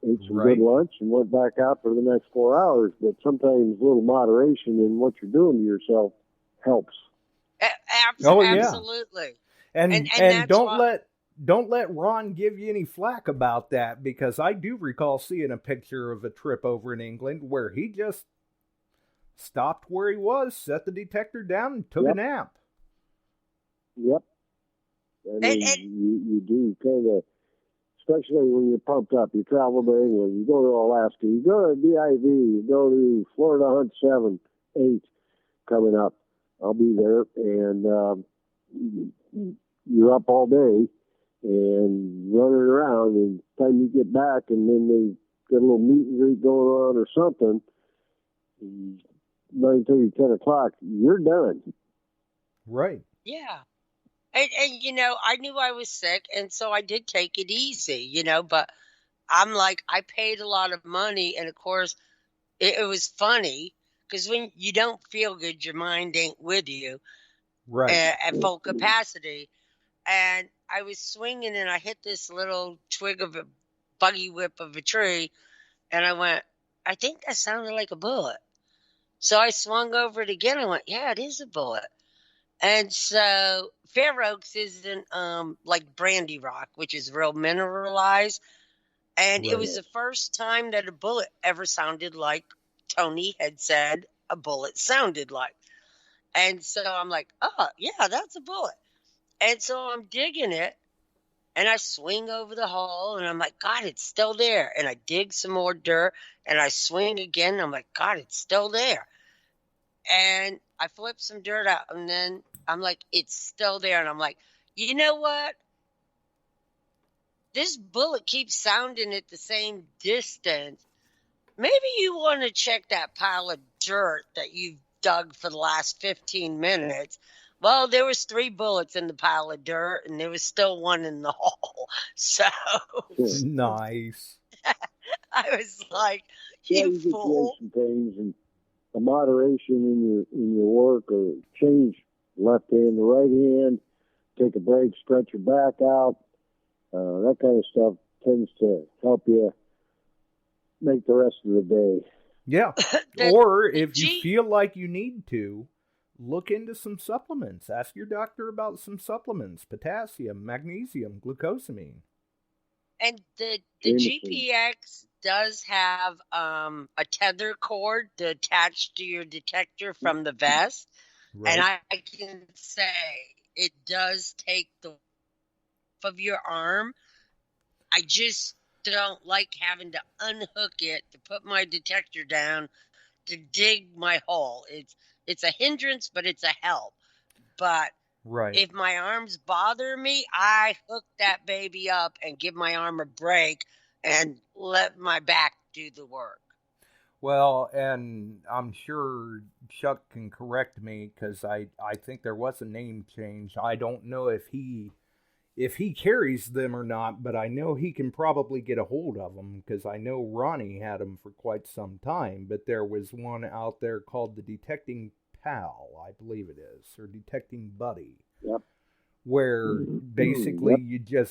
Ate some Right. good lunch and went back out for the next 4 hours. But sometimes a little moderation in what you're doing to yourself helps. Oh, yeah. absolutely. And And and that's why. don't let Ron give you any flack about that, because I do recall seeing a picture of a trip over in England where he just stopped where he was, set the detector down, and took a Yep. nap. Yep. I mean, you do kind of, especially when you're pumped up. You travel to England, you go to Alaska, you go to DIV, you go to Florida Hunt 7, 8 coming up. I'll be there, and you're up all day and running around, and by the time you get back and then they get a little meet and greet going on or something, 9:30, 10 o'clock, you're done. Right. Yeah. And you know, I knew I was sick, and so I did take it easy, you know, but I'm like, I paid a lot of money, and of course, it was funny because when you don't feel good, your mind ain't with you Right. at full capacity. And I was swinging, and I hit this little twig of a buggy whip of a tree, and I went, I think that sounded like a bullet. So I swung over it again. I went, yeah, it is a bullet. And so Fair Oaks isn't like Brandy Rock, which is real mineralized. And it was the first time that a bullet ever sounded like Tony had said a bullet sounded like. And so I'm like, oh, yeah, that's a bullet. And so I'm digging it, and I swing over the hole, and I'm like, God, it's still there. And I dig some more dirt, and I swing again, and I'm like, God, it's still there. And I flip some dirt out, and then I'm like, it's still there. And I'm like, you know what? This bullet keeps sounding at the same distance. Maybe you want to check that pile of dirt that you've dug for the last 15 minutes. Well, there was 3 bullets in the pile of dirt, and there was still one in the hole. So Nice. I was like, Yeah, you you get fool. some things, and the moderation in your work, or change left hand to right hand, take a break, stretch your back out. That kind of stuff tends to help you make the rest of the day. Yeah. Or if you feel like you need to, look into some supplements. Ask your doctor about some supplements: potassium, magnesium, glucosamine. And the GPX does have a tether cord to attach to your detector from the vest. Right. And I can say it does take the off of your arm. I just don't like having to unhook it to put my detector down to dig my hole. It's a hindrance, but it's a help. But right. If my arms bother me, I hook that baby up and give my arm a break and let my back do the work. Well, and I'm sure Chuck can correct me because I think there was a name change. I don't know if he carries them or not, but I know he can probably get a hold of them because I know Ronnie had them for quite some time. But there was one out there called the Detecting Pal, I believe it is, or Detecting Buddy. Yep. Where basically Yep.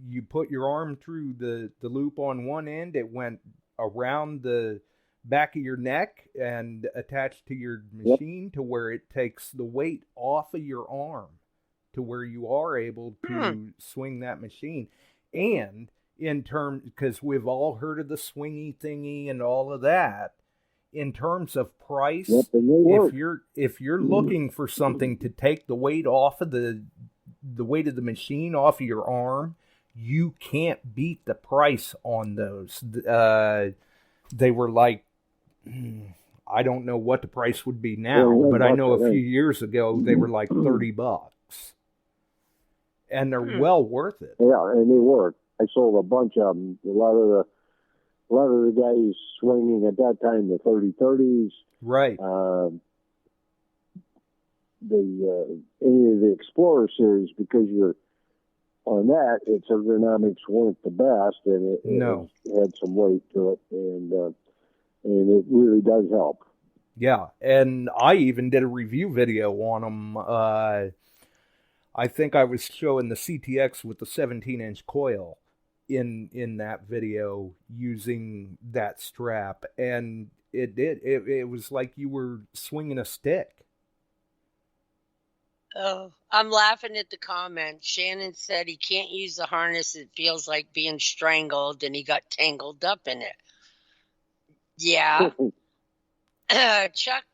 you put your arm through the loop on one end, it went around the back of your neck and attached to your machine to where it takes the weight off of your arm to where you are able to swing that machine. And in terms, because we've all heard of the swingy thingy and all of that, in terms of price, if you're looking for something to take the weight off of the weight of the machine off of your arm, you can't beat the price on those. They were like, I don't know what the price would be now, but I know a few years ago they were like $30, and they're well worth it. Yeah, and they work. I sold a bunch of them. A lot of the guys swinging at that time the 30-30s. Right. Any of the Explorer series, because you're on that, its ergonomics weren't the best, and it had some weight to it, and it really does help. Yeah, and I even did a review video on them. I think I was showing the CTX with the 17-inch coil in that video using that strap, and it was like you were swinging a stick. Oh, I'm laughing at the comment. Shannon said he can't use the harness. It feels like being strangled, and he got tangled up in it. Yeah. Chuck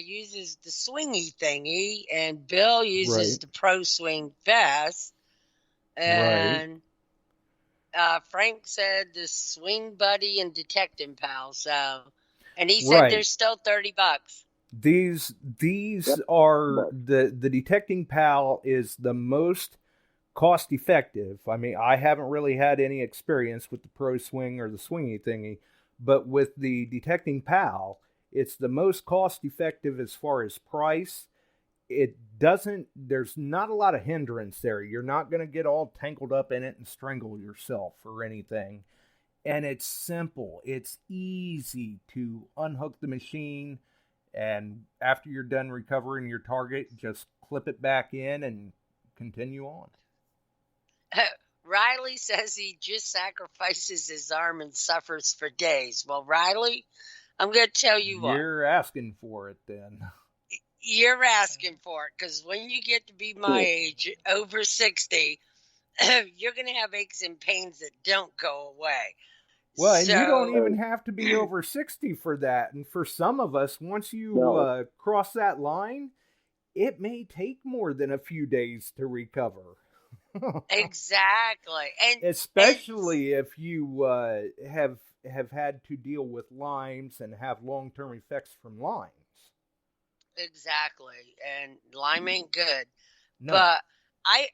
uses the swingy thingy, and Bill uses the Pro Swing vest. And Frank said the Swing Buddy and Detecting Pal. So, and he said there's still $30. These are the Detecting Pal is the most cost effective. I mean, I haven't really had any experience with the Pro Swing or the swingy thingy, but with the Detecting Pal, it's the most cost effective as far as price. There's not a lot of hindrance there. You're not going to get all tangled up in it and strangle yourself or anything. And it's simple. It's easy to unhook the machine, and after you're done recovering your target, just clip it back in and continue on. Riley says he just sacrifices his arm and suffers for days. Well, Riley, I'm going to tell you what. You're asking for it then. You're asking for it, because when you get to be my age, over 60, you're going to have aches and pains that don't go away. Well, and you don't even have to be over 60 for that. And for some of us, once you cross that line, it may take more than a few days to recover. Exactly. And especially if you have had to deal with Lyme's and have long-term effects from Lyme's. Exactly. And Lyme ain't good. No. But I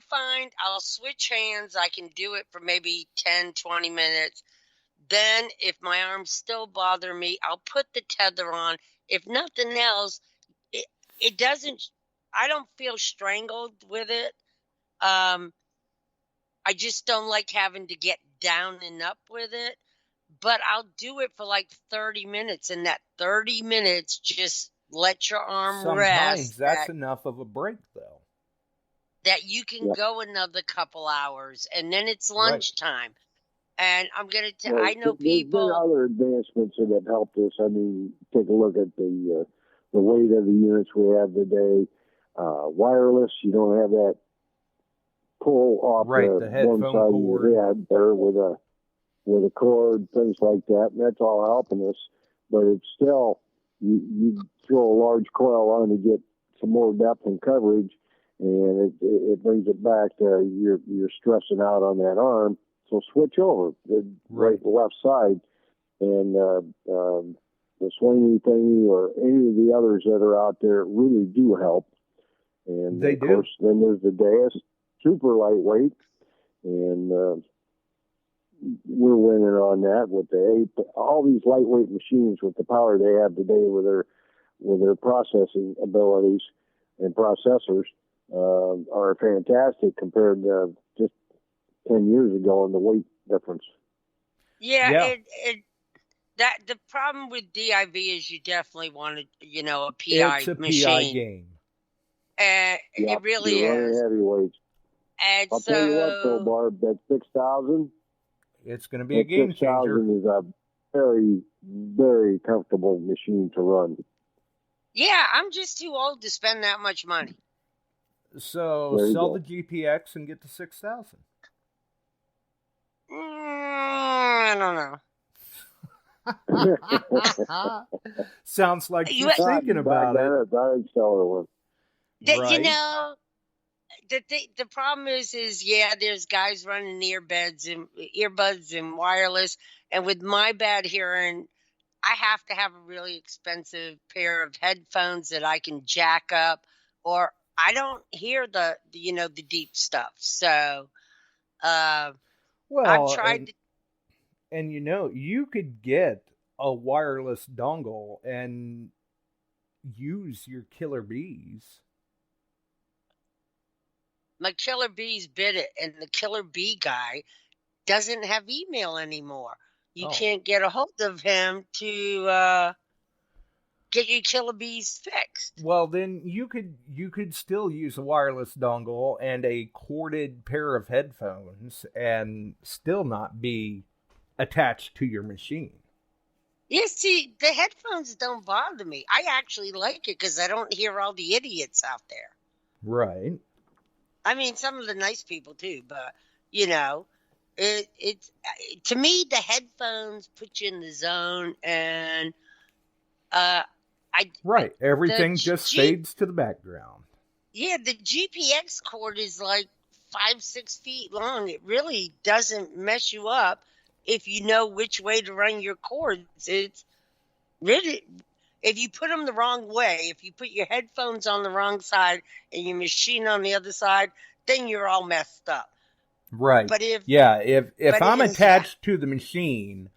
find I'll switch hands. I can do it for maybe 10, 20 minutes. Then if my arms still bother me, I'll put the tether on. If nothing else, it doesn't, I don't feel strangled with it. I just don't like having to get down and up with it. But I'll do it for like 30 minutes. And that 30 minutes, just let your arm rest. Sometimes that's enough of a break, though. That you can go another couple hours. And then it's lunchtime. And I'm going to tell I know people. There are other advancements that have helped us. I mean, take a look at the weight of the units we have today. Wireless, you don't have that pull off the one side of your head there with a cord, things like that. And that's all helping us. But it's still, you throw a large coil on to get some more depth and coverage, and it brings it back to you're stressing out on that arm. So switch over, right left side, and the swinging thingy or any of the others that are out there really do help. And they of course, then there's the DETECTEES, super lightweight, and we're winning on that with the A.I.P. All these lightweight machines with the power they have today with their processing abilities and processors are fantastic compared to just 10 years ago and the weight difference. Yeah. That the problem with DIV is you definitely want a PI It's a machine. PI game. It really you're is. running heavyweights. And I'll tell you what, though, Barb, that 6,000. It's going to be a game changer. 6,000 is a very, very comfortable machine to run. Yeah, I'm just too old to spend that much money. So sell the GPX and get to 6,000. I don't know. Sounds like you're thinking about it. I'd sell it one. Right. The problem is there's guys running earbuds and wireless, and with my bad hearing, I have to have a really expensive pair of headphones that I can jack up, or I don't hear the deep stuff. So, I've tried. And you could get a wireless dongle and use your Killer Bees. My Killer Bees bid it, and the Killer Bee guy doesn't have email anymore. You can't get a hold of him to get your Killer Bees fixed. Well, then you could still use a wireless dongle and a corded pair of headphones and still not be attached to your machine. Yeah, see, the headphones don't bother me. I actually like it because I don't hear all the idiots out there. Right. I mean, some of the nice people too, but it's to me the headphones put you in the zone, and everything just fades to the background. Yeah, the GPX cord is like 5-6 feet long. It really doesn't mess you up if you know which way to run your cords. It's really, if you put them the wrong way, if you put your headphones on the wrong side and your machine on the other side, then you're all messed up. Right. But if I'm attached to the machine,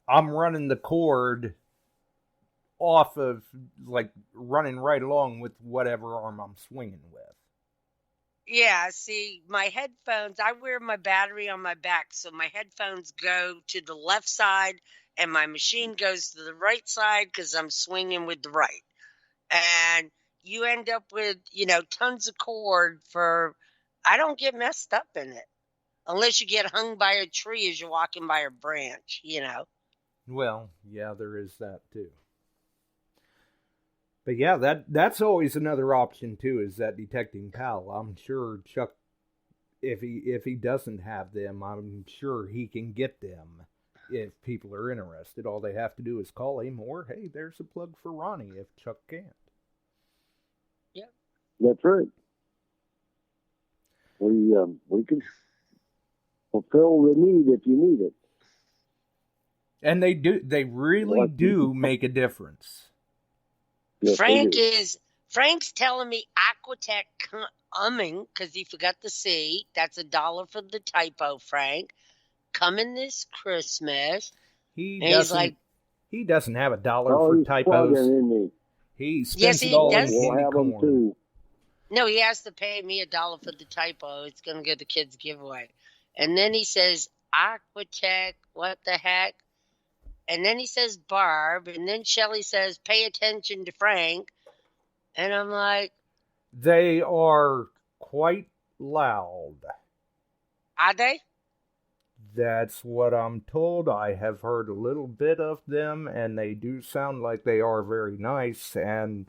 I'm running the cord off of, like, running right along with whatever arm I'm swinging with. Yeah, see, my headphones, I wear my battery on my back, so my headphones go to the left side and my machine goes to the right side because I'm swinging with the right. And you end up with, tons of cord I don't get messed up in it. Unless you get hung by a tree as you're walking by a branch, Well, yeah, there is that too. But yeah, that's always another option too, is that detecting PAL. I'm sure Chuck, if he doesn't have them, I'm sure he can get them if people are interested. All they have to do is call him, or hey, there's a plug for Ronnie if Chuck can't. Yeah, that's right. We can fulfill the need if you need it. And they really do make a difference. Yes, Frank's telling me Aquatech coming because he forgot the C. That's $1 for the typo, Frank. Coming this Christmas. He doesn't have $1 for typos. He spends it all in candy corn. Too. No, he has to pay me $1 for the typo. It's going to go to the kids' giveaway. And then he says, Aquatech, what the heck? And then he says, Barb. And then Shelly says, pay attention to Frank. And I'm like... They are quite loud. Are they? That's what I'm told. I have heard a little bit of them, and they do sound like they are very nice. And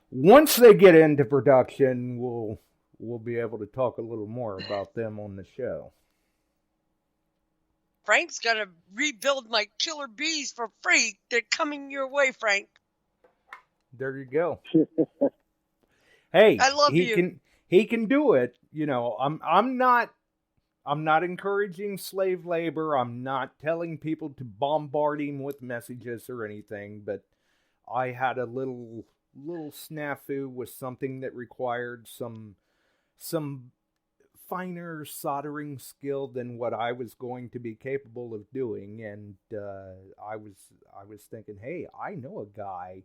once they get into production, we'll be able to talk a little more about them on the show. Frank's going to rebuild my Killer Bees for free. They're coming your way, Frank. There you go. Hey, I love you. He can do it. I'm not encouraging slave labor. I'm not telling people to bombard him with messages or anything, but I had a little snafu with something that required some finer soldering skill than what I was going to be capable of doing, and I was thinking, hey, I know a guy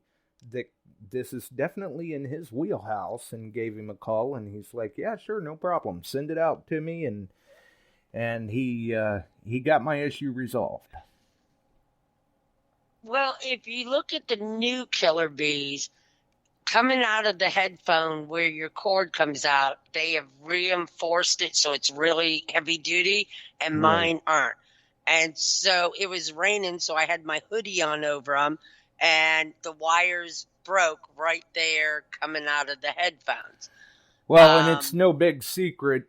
that this is definitely in his wheelhouse, and gave him a call, and he's like, yeah, sure, no problem, send it out to me, and he got my issue resolved. Well, if you look at the new Killer Bees, coming out of the headphone where your cord comes out, they have reinforced it so it's really heavy duty, and mine aren't. And so it was raining, so I had my hoodie on over them, and the wires broke right there coming out of the headphones. Well, and it's no big secret.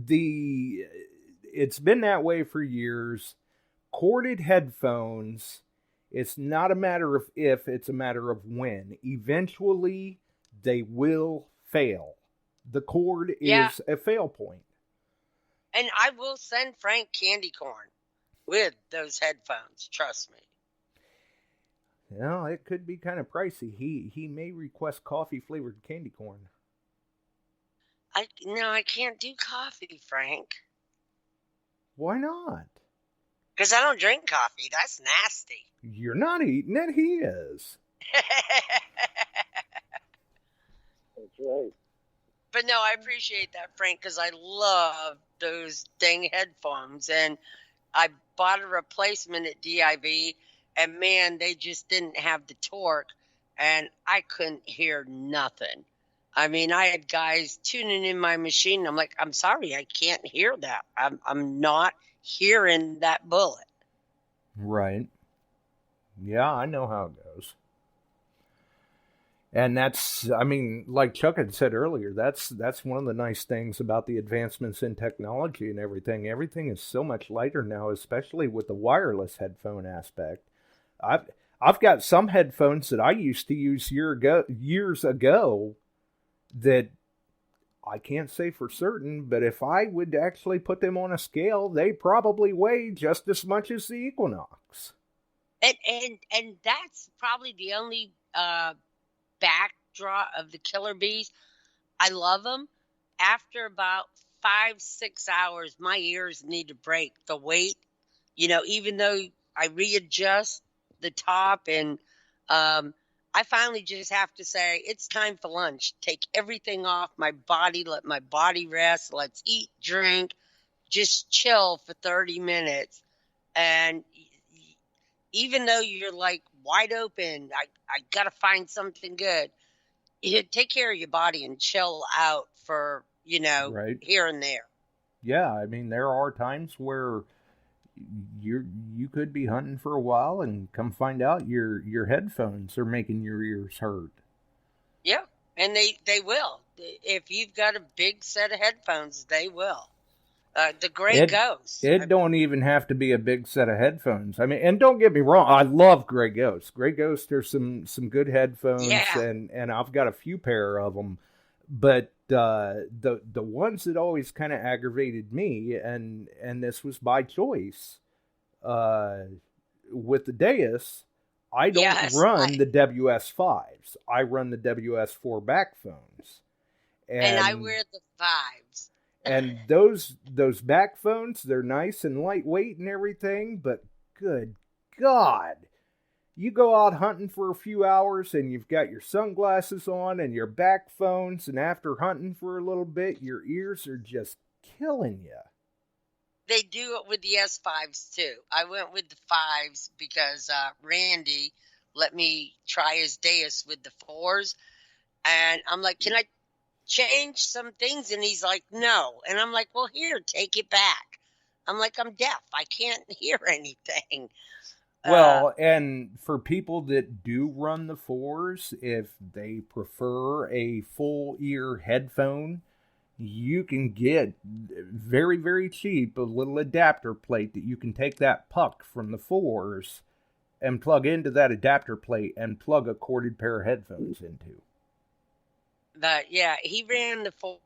It's been that way for years. Corded headphones, it's not a matter of if, it's a matter of when. Eventually, they will fail. The cord is a fail point. And I will send Frank candy corn with those headphones, trust me. Well, it could be kind of pricey. He may request coffee-flavored candy corn. I can't do coffee, Frank. Why not? Because I don't drink coffee. That's nasty. You're not eating it. He is. That's right. But no, I appreciate that, Frank, because I love those dang headphones. And I bought a replacement at DIV, and man, they just didn't have the torque, and I couldn't hear nothing. I mean, I had guys tuning in my machine. I'm like, I'm sorry, I can't hear that. I'm not hearing that bullet. Right. Yeah, I know how it goes. And that's, I mean, like Chuck had said earlier, that's one of the nice things about the advancements in technology and everything. Everything is so much lighter now, especially with the wireless headphone aspect. I've got some headphones that I used to use years ago that I can't say for certain, but if I would actually put them on a scale, they probably weigh just as much as the Equinox. And that's probably the only backdraw of the Killer Bees. I love them. After about 5-6 hours, my ears need to break. The weight, even though I readjust the top, and I finally just have to say, it's time for lunch. Take everything off my body, let my body rest, let's eat, drink, just chill for 30 minutes. And even though you're like wide open, I got to find something good. Take care of your body and chill out for, right. Here and there. Yeah, I mean, there are times where you could be hunting for a while and come find out your headphones are making your ears hurt. Yeah, and they will. If you've got a big set of headphones, they will. The Grey Ghost. It don't even have to be a big set of headphones. I mean, and don't get me wrong, I love Grey Ghost. Grey Ghost are some good headphones, and I've got a few pair of them. But the ones that always kind of aggravated me, and this was by choice, with the Deus, I don't run the WS5s. I run the WS4 back phones. And I wear the 5s. And those back phones, they're nice and lightweight and everything, but good God. You go out hunting for a few hours and you've got your sunglasses on and your back phones, and after hunting for a little bit, your ears are just killing you. They do it with the S5s too. I went with the 5s because Randy let me try his Deus with the 4s. And I'm like, can I change some things? And he's like, no. And I'm like, well, here, take it back. I'm like, I'm deaf. I can't hear anything. Well, and for people that do run the 4s, if they prefer a full ear headphone, you can get very, very cheap a little adapter plate that you can take that puck from the 4s and plug into that adapter plate and plug a corded pair of headphones into. But yeah, he ran the 4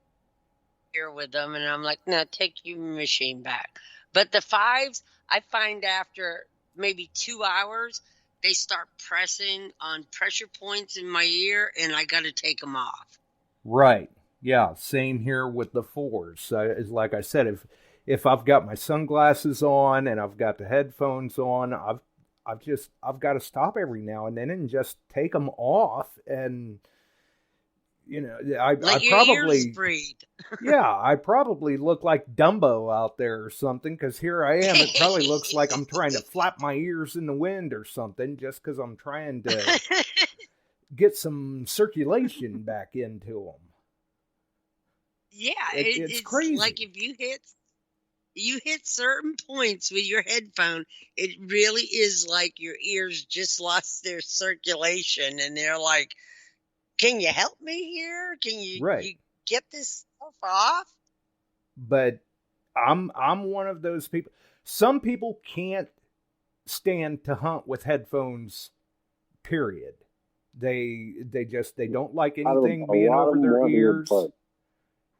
ear with them, and I'm like, no, take your machine back. But the 5s, I find after maybe 2 hours, they start pressing on pressure points in my ear, and I got to take them off. Right. Yeah, same here with the fours. It's like I said, if I've got my sunglasses on and I've got the headphones on, I've got to stop every now and then and just take them off, and I Let your ears probably breathe. yeah, I probably look like Dumbo out there or something, because here I am. It probably looks like I'm trying to flap my ears in the wind or something, just because I'm trying to get some circulation back into them. Yeah, It's it's crazy. like if you hit certain points with your headphone, it really is like your ears just lost their circulation, and they're like, "Can you help me here? Can you Right. get this stuff off?" But I'm one of those people. Some people can't stand to hunt with headphones. Period. They don't like anything being over their ears.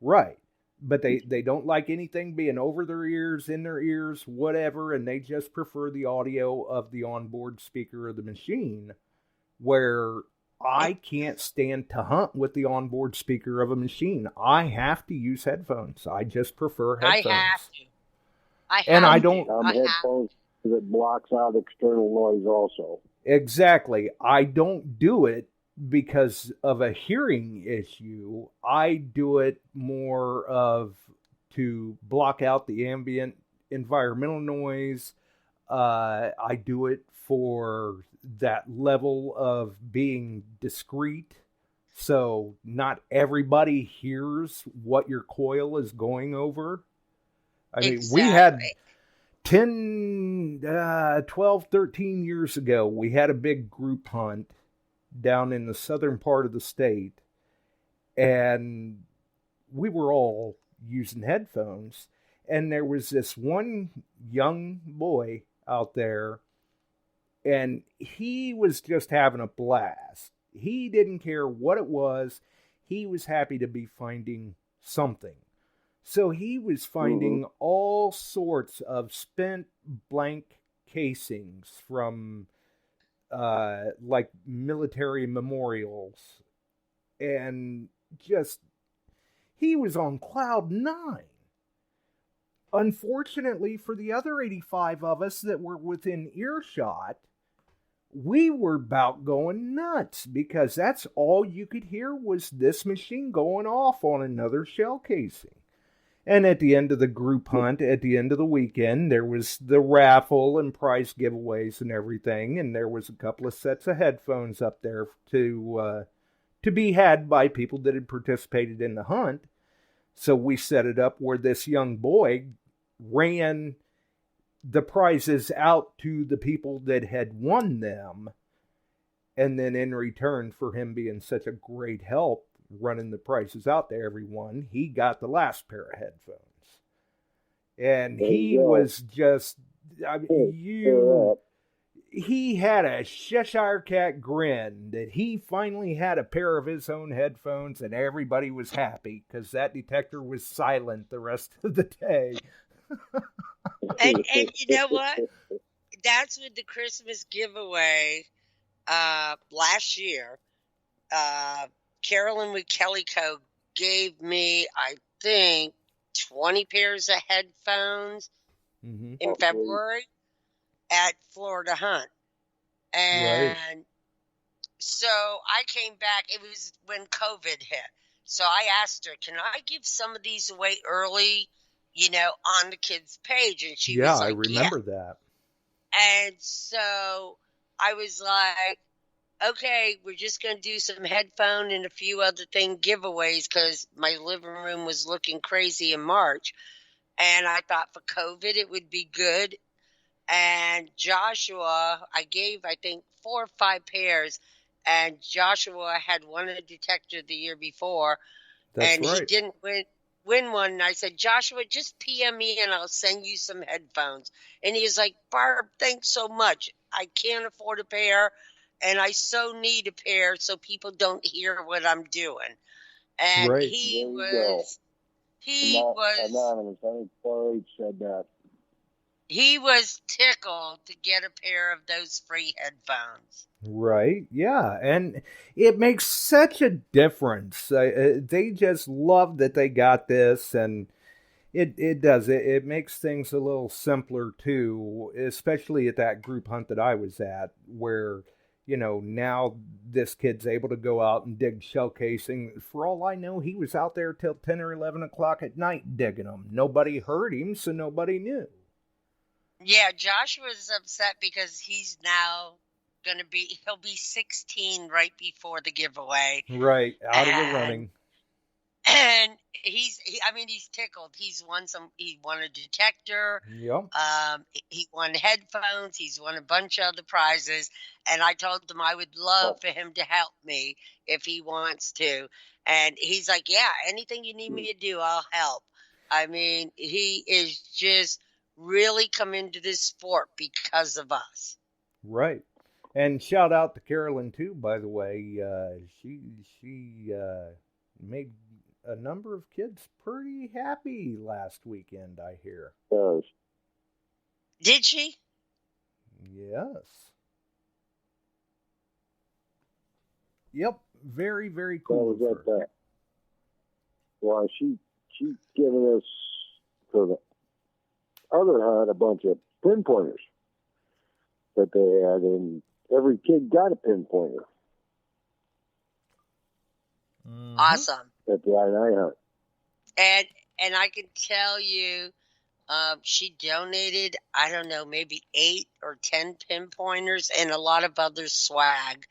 Right. But they don't like anything being over their ears, in their ears, whatever, and they just prefer the audio of the onboard speaker of the machine, where I can't stand to hunt with the onboard speaker of a machine. I have to use headphones. I just prefer headphones. I have to. I don't. Headphones that blocks out external noise also. Exactly. I don't do it because of a hearing issue. I do it more of to block out the ambient environmental noise. I do it for that level of being discreet, so not everybody hears what your coil is going over. I mean, we had 12, 13 years ago, we had a big group hunt down in the southern part of the state, and we were all using headphones, and there was this one young boy out there, and he was just having a blast. He didn't care what it was. He was happy to be finding something. So he was finding all sorts of spent blank casings from like military memorials, and just he was on cloud 9. Unfortunately for the other 85 of us that were within earshot, we were about going nuts, because that's all you could hear was this machine going off on another shell casing. And at the end of the group hunt, at the end of the weekend, there was the raffle and prize giveaways and everything, and there was a couple of sets of headphones up there to be had by people that had participated in the hunt. So we set it up where this young boy ran the prizes out to the people that had won them, and then in return for him being such a great help running the prices out to everyone, he got the last pair of headphones. And he was just, I mean, he had a Cheshire Cat grin that he finally had a pair of his own headphones, and everybody was happy because that detector was silent the rest of the day. And you know what? That's with the Christmas giveaway last year. Carolyn with Kellyco gave me, I think, 20 pairs of headphones in February at Florida Hunt. And so I came back. It was when COVID hit. So I asked her, can I give some of these away early, on the kids' page? And she was like, I remember that. And so I was like, okay, we're just going to do some headphone and a few other giveaways, because my living room was looking crazy in March. And I thought for COVID it would be good. And Joshua, I gave, I think, 4 or 5 pairs. And Joshua had won a detector the year before. He didn't win one. And I said, Joshua, just PM me and I'll send you some headphones. And he was like, Barb, thanks so much. I can't afford a pair, and I so need a pair so people don't hear what I'm doing. And he was anonymous. I think 4H said that. He was tickled to get a pair of those free headphones. Right, yeah, and it makes such a difference. They just love that they got this, and it does. It makes things a little simpler, too, especially at that group hunt that I was at, where, now this kid's able to go out and dig shell casing. For all I know, he was out there till 10 or 11 o'clock at night digging them. Nobody heard him, so nobody knew. Yeah, Josh was upset because he'll be 16 right before the giveaway. Right, out of the running. And he's tickled. He won a detector. Yep. He won headphones. He's won a bunch of other prizes. And I told him I would love for him to help me if he wants to. And he's like, yeah, anything you need me to do, I'll help. I mean, he is just really come into this sport because of us. Right. And shout out to Carolyn too, by the way. She made a number of kids pretty happy last weekend, I hear. Yes. Did she? Yes. Yep. Very, very cool. That. Well, she's giving us for the other hunt a bunch of pinpointers that they had, and every kid got a pinpointer. Mm-hmm. Awesome. At the I-9 hunt. And I can tell you, she donated, I don't know, maybe 8 or 10 pinpointers and a lot of other swag.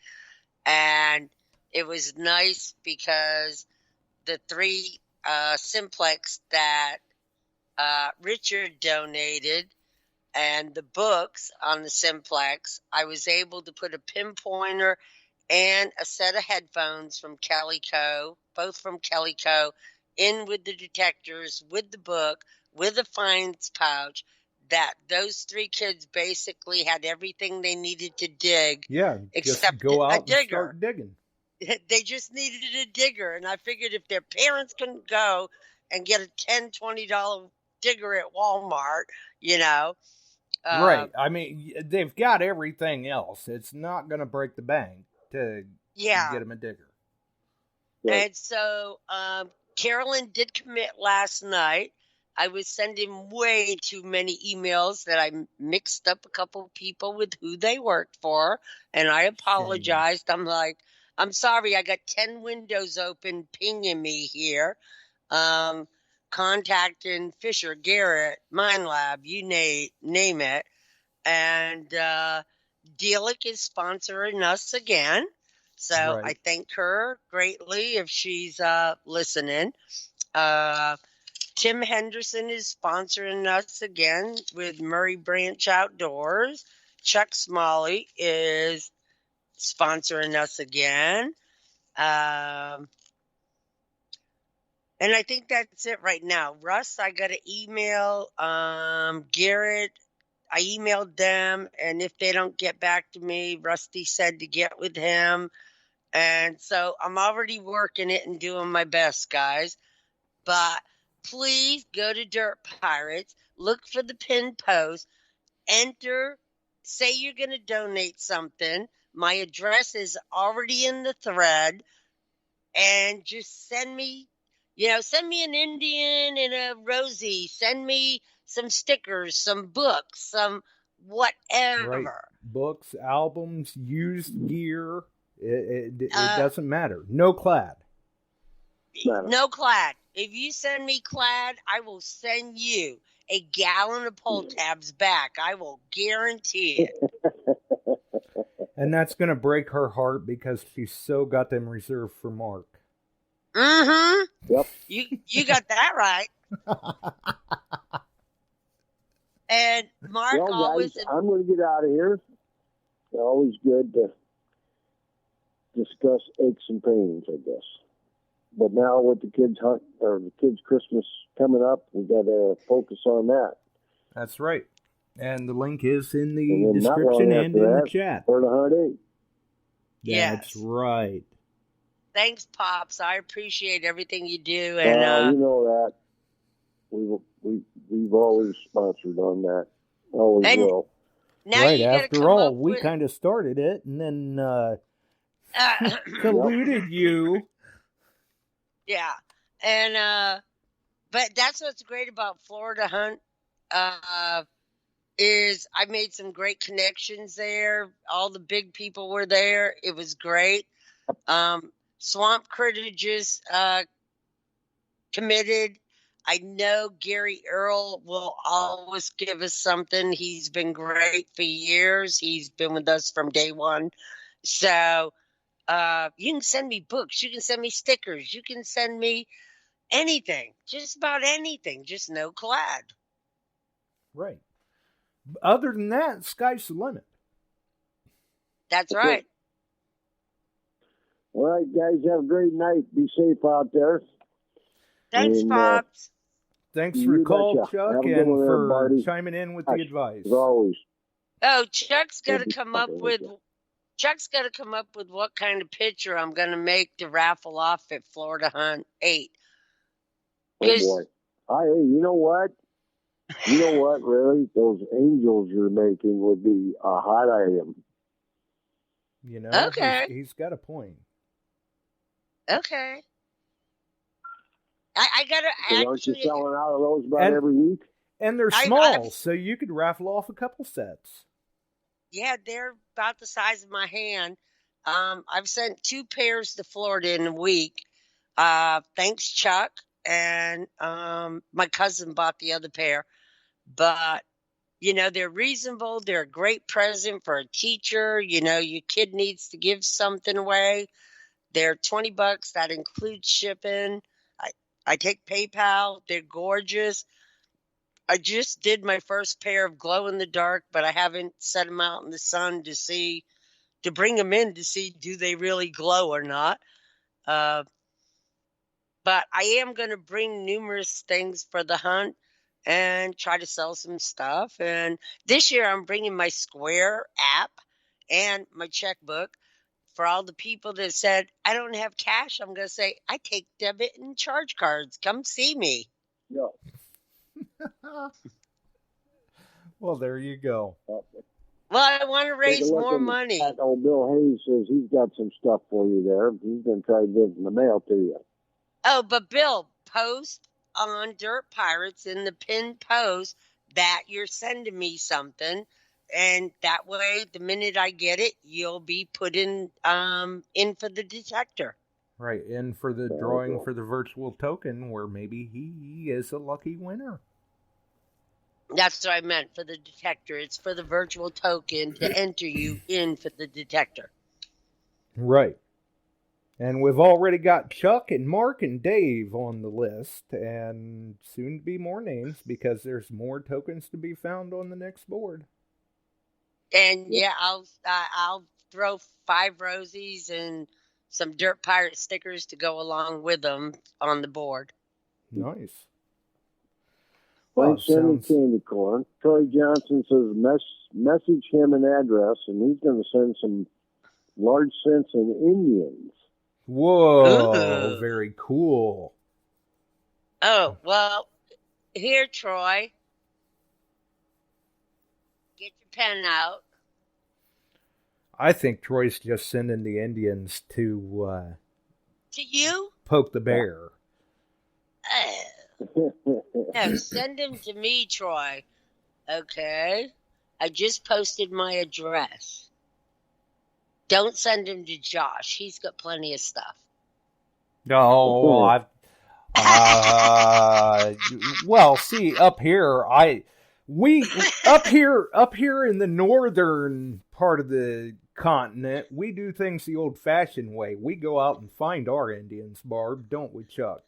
And it was nice because the 3 Simplex that Richard donated and the books on the Simplex, I was able to put a pinpointer and a set of headphones from Calico, both from Calico, in with the detectors, with the book, with a finds pouch, that those 3 kids basically had everything they needed to dig. Yeah, except just go out a digger. and start digging. They just needed a digger, and I figured if their parents couldn't go and get a $10, $20 digger at Walmart, right. I mean, they've got everything else. It's not going to break the bank to get them a digger. Yeah. And so Carolyn did commit last night. I was sending way too many emails that I mixed up a couple of people with who they worked for, and I apologized. I'm like, I'm sorry, I got 10 windows open pinging me here. Contacting Fisher, Garrett, Mine Lab, you name it. And Relic is sponsoring us again. So Right. I thank her greatly if she's listening. Tim Henderson is sponsoring us again with Murray Branch Outdoors. Chuck Smalley is sponsoring us again. And I think that's it right now. Russ, I got an email. Garrett, I emailed them, and if they don't get back to me, Rusty said to get with him. And so I'm already working it and doing my best, guys. But please go to Dirt Pirates, look for the pin post, enter, say you're going to donate something. My address is already in the thread. And just send me an Indian and a Rosie. Send me some stickers, some books, some whatever. Right. Books, albums, used gear. It doesn't matter. No clad. No clad. If you send me clad, I will send you a gallon of pull tabs back. I will guarantee it. And that's going to break her heart because she's so got them reserved for Mark. Mm-hmm. Yep. You got that right. And Mark guys, I'm going to get out of here. It's always good to discuss aches and pains, I guess. But now with the kids' hunt or the kids' Christmas coming up, we got to focus on that. That's right. And the link is in the description and in the chat. For the hunt 8. That's right. Thanks, Pops. I appreciate everything you do. And you know that we've always sponsored on that. Always will. Now right, you got to after come all, up we with. kind of started it and then colluded you. Yeah, and but that's what's great about Florida Hunt. Is I made some great connections there. All the big people were there. It was great. Swamp Critter just committed. I know Gary Earl will always give us something. He's been great for years. He's been with us from day one. So you can send me books. You can send me stickers. You can send me anything. Just about anything. Just no collab. Right. Other than that, sky's the limit. That's right. All right, guys, have a great night. Be safe out there. Thanks, And, Pops. Thanks for the call, betcha. Chuck, Have a and good one there, for Barty. chiming in with the advice. As always. Oh, Chuck's got to Maybe come up something with. like that. Chuck's got to come up with what kind of picture I'm going to make to raffle off at Florida Hunt 8. Oh, boy. Hey, you know what? You know what, really? Those angels you're making would be a hot item. You know, Okay. he's got a point. Okay. I got to So aren't you actually. selling out of those about every week? And they're I've- small, so you could raffle off a couple sets. Yeah, they're about the size of my hand. I've sent 2 pairs to Florida in a week. Thanks, Chuck. And my cousin bought the other pair. But, you know, they're reasonable. They're a great present for a teacher. You know, your kid needs to give something away. They're $20. That includes shipping. I take PayPal. They're gorgeous. I just did my first pair of glow in the dark, but I haven't set them out in the sun to bring them in to see do they really glow or not. But I am going to bring numerous things for the hunt and try to sell some stuff. And this year I'm bringing my Square app and my checkbook. For all the people that said, I don't have cash, I'm going to say, I take debit and charge cards. Come see me. Yeah. Well, there you go. Well, I want to raise more money. Old Bill Hayes says he's got some stuff for you there. He's going to try to get it in the mail to you. Oh, but Bill, post on Dirt Pirates in the pinned post that you're sending me something. And that way, the minute I get it, you'll be put in for the detector. Right, and for the drawing for the virtual token, where maybe he is a lucky winner. That's what I meant for the detector. It's for the virtual token to enter you in for the detector. Right. And we've already got Chuck and Mark and Dave on the list, and soon to be more names because there's more tokens to be found on the next board. And yeah, I'll throw 5 rosies and some Dirt Pirate stickers to go along with them on the board. Nice. Well, sending candy corn. Troy Johnson says message him an address, and he's going to send some large cents in Indians. Whoa, very cool. Oh, well, here, Troy. Get your pen out. I think Troy's just sending the Indians to you? Poke the bear. No, send them to me, Troy. Okay? I just posted my address. Don't send him to Josh. He's got plenty of stuff. No, well, see, up here in the northern part of the continent, we do things the old-fashioned way. We go out and find our Indians, Barb, don't we, Chuck?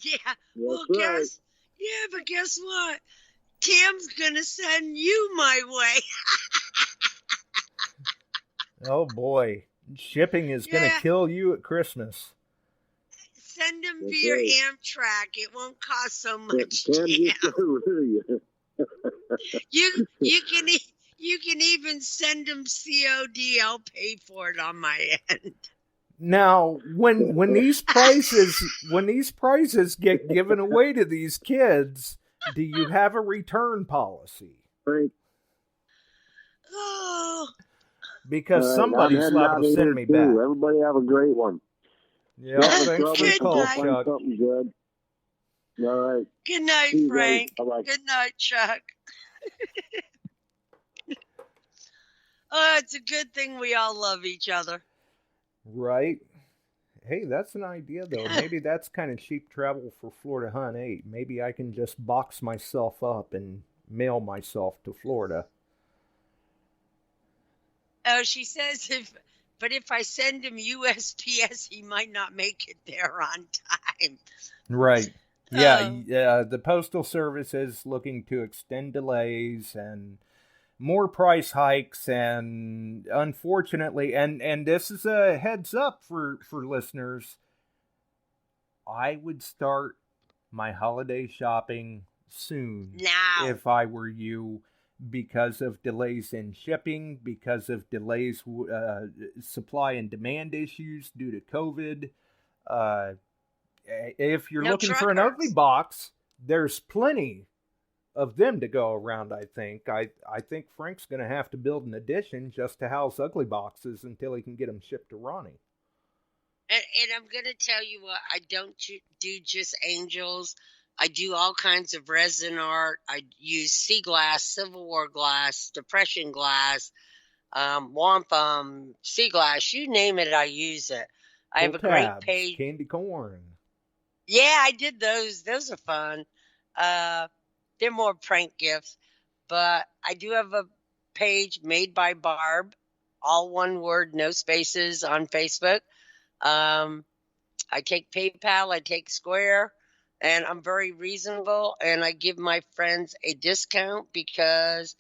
Yeah, well, guess what? Tim's gonna send you my way. Oh, boy. Shipping is going to kill you at Christmas. Send him via Amtrak. It won't cost so much. You can even send him COD. I'll pay for it on my end. Now, when these prizes get given away to these kids, do you have a return policy? Because All right, somebody's I'm heading liable out to of send here me too. back. Everybody have a great one. Yeah, thanks for the Good call, night. Find Chuck. something good. All right. Good night, See you guys. Frank. Bye-bye. Good night, Chuck. Oh, it's a good thing we all love each other. Right. Hey, that's an idea, though. Maybe that's kind of cheap travel for Florida Hunt 8. Maybe I can just box myself up and mail myself to Florida. Oh, she says if I send him USPS, he might not make it there on time. Right. Yeah, the Postal Service is looking to extend delays and more price hikes, and unfortunately, and this is a heads up for listeners, I would start my holiday shopping soon Now. if I were you, because of delays in shipping, because of delays, supply and demand issues due to COVID. If you're looking for an ugly box, there's plenty of them to go around, I think. I think Frank's going to have to build an addition just to house ugly boxes until he can get them shipped to Ronnie. And I'm going to tell you what, I don't do just angels. I do all kinds of resin art. I use sea glass, Civil War glass, Depression glass, wampum, sea glass, you name it, I use it. I have a great page. Candy corn. Yeah, I did those. Those are fun. They're more prank gifts. But I do have a page, Made by Barb, all one word, no spaces, on Facebook. I take PayPal, I take Square, and I'm very reasonable, and I give my friends a discount because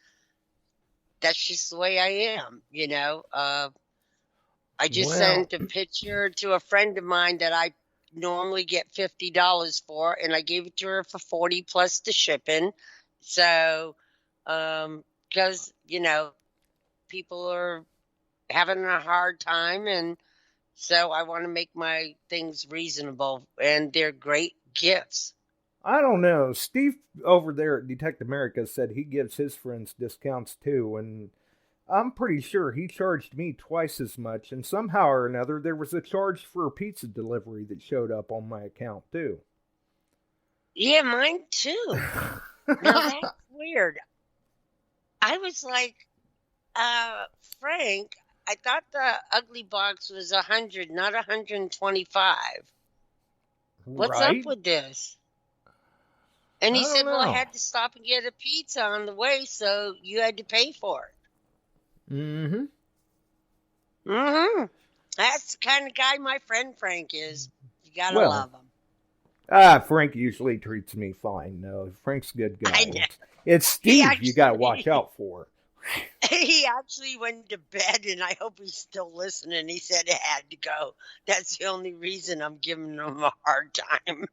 that's just the way I am, you know. I just sent a picture to a friend of mine that I normally get $50 for, and I gave it to her for $40 plus the shipping. So, because, you know, people are having a hard time, and so I want to make my things reasonable, and they're great gifts. I don't know. Steve over there at Detect America said he gives his friends discounts too, and I'm pretty sure he charged me twice as much, and somehow or another there was a charge for a pizza delivery that showed up on my account too. Yeah, mine too. Now that's weird. I was like, Frank, I thought the ugly box was 100, not 125. What's up with this? And he said, well, I had to stop and get a pizza on the way, so you had to pay for it. Mm-hmm. Mm-hmm. That's the kind of guy my friend Frank is. You gotta love him. Frank usually treats me fine. No, Frank's a good guy. I know. It's Steve you gotta watch out for. He actually went to bed, and I hope he's still listening. He said it had to go. That's the only reason I'm giving him a hard time.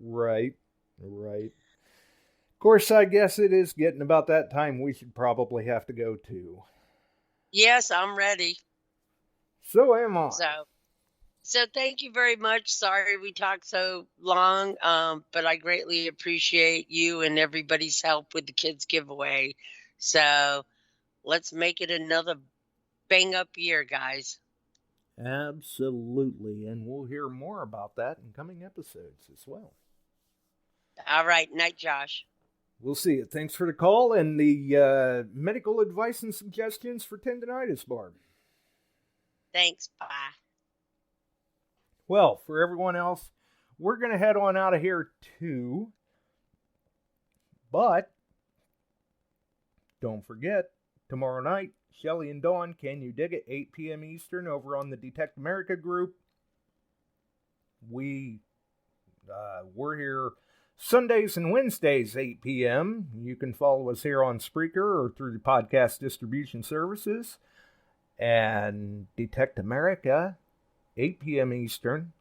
Right. Of course, I guess it is getting about that time we should probably have to go too. Yes, I'm ready. So am I. So thank you very much. Sorry we talked so long, but I greatly appreciate you and everybody's help with the kids giveaway. So let's make it another bang-up year, guys. Absolutely, and we'll hear more about that in coming episodes as well. All right, night, Josh. We'll see you. Thanks for the call and the medical advice and suggestions for tendonitis, Barb. Thanks, bye. Well, for everyone else, we're going to head on out of here too. But don't forget, tomorrow night, Shelly and Dawn, Can You Dig It, 8 p.m. Eastern, over on the Detect America group. We're here Sundays and Wednesdays, 8 p.m. You can follow us here on Spreaker or through the podcast distribution services. And Detect America, 8 p.m. Eastern.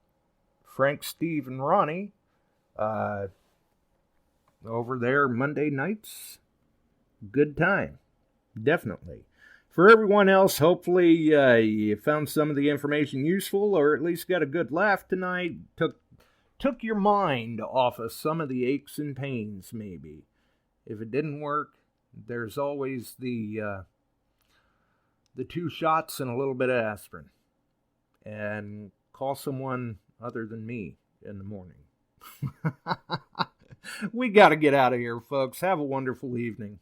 Frank, Steve, and Ronnie over there Monday nights. Good time. Definitely. For everyone else, hopefully you found some of the information useful, or at least got a good laugh tonight. Took your mind off of some of the aches and pains, maybe. If it didn't work, there's always the the 2 shots and a little bit of aspirin. And call someone other than me in the morning. We got to get out of here, folks. Have a wonderful evening.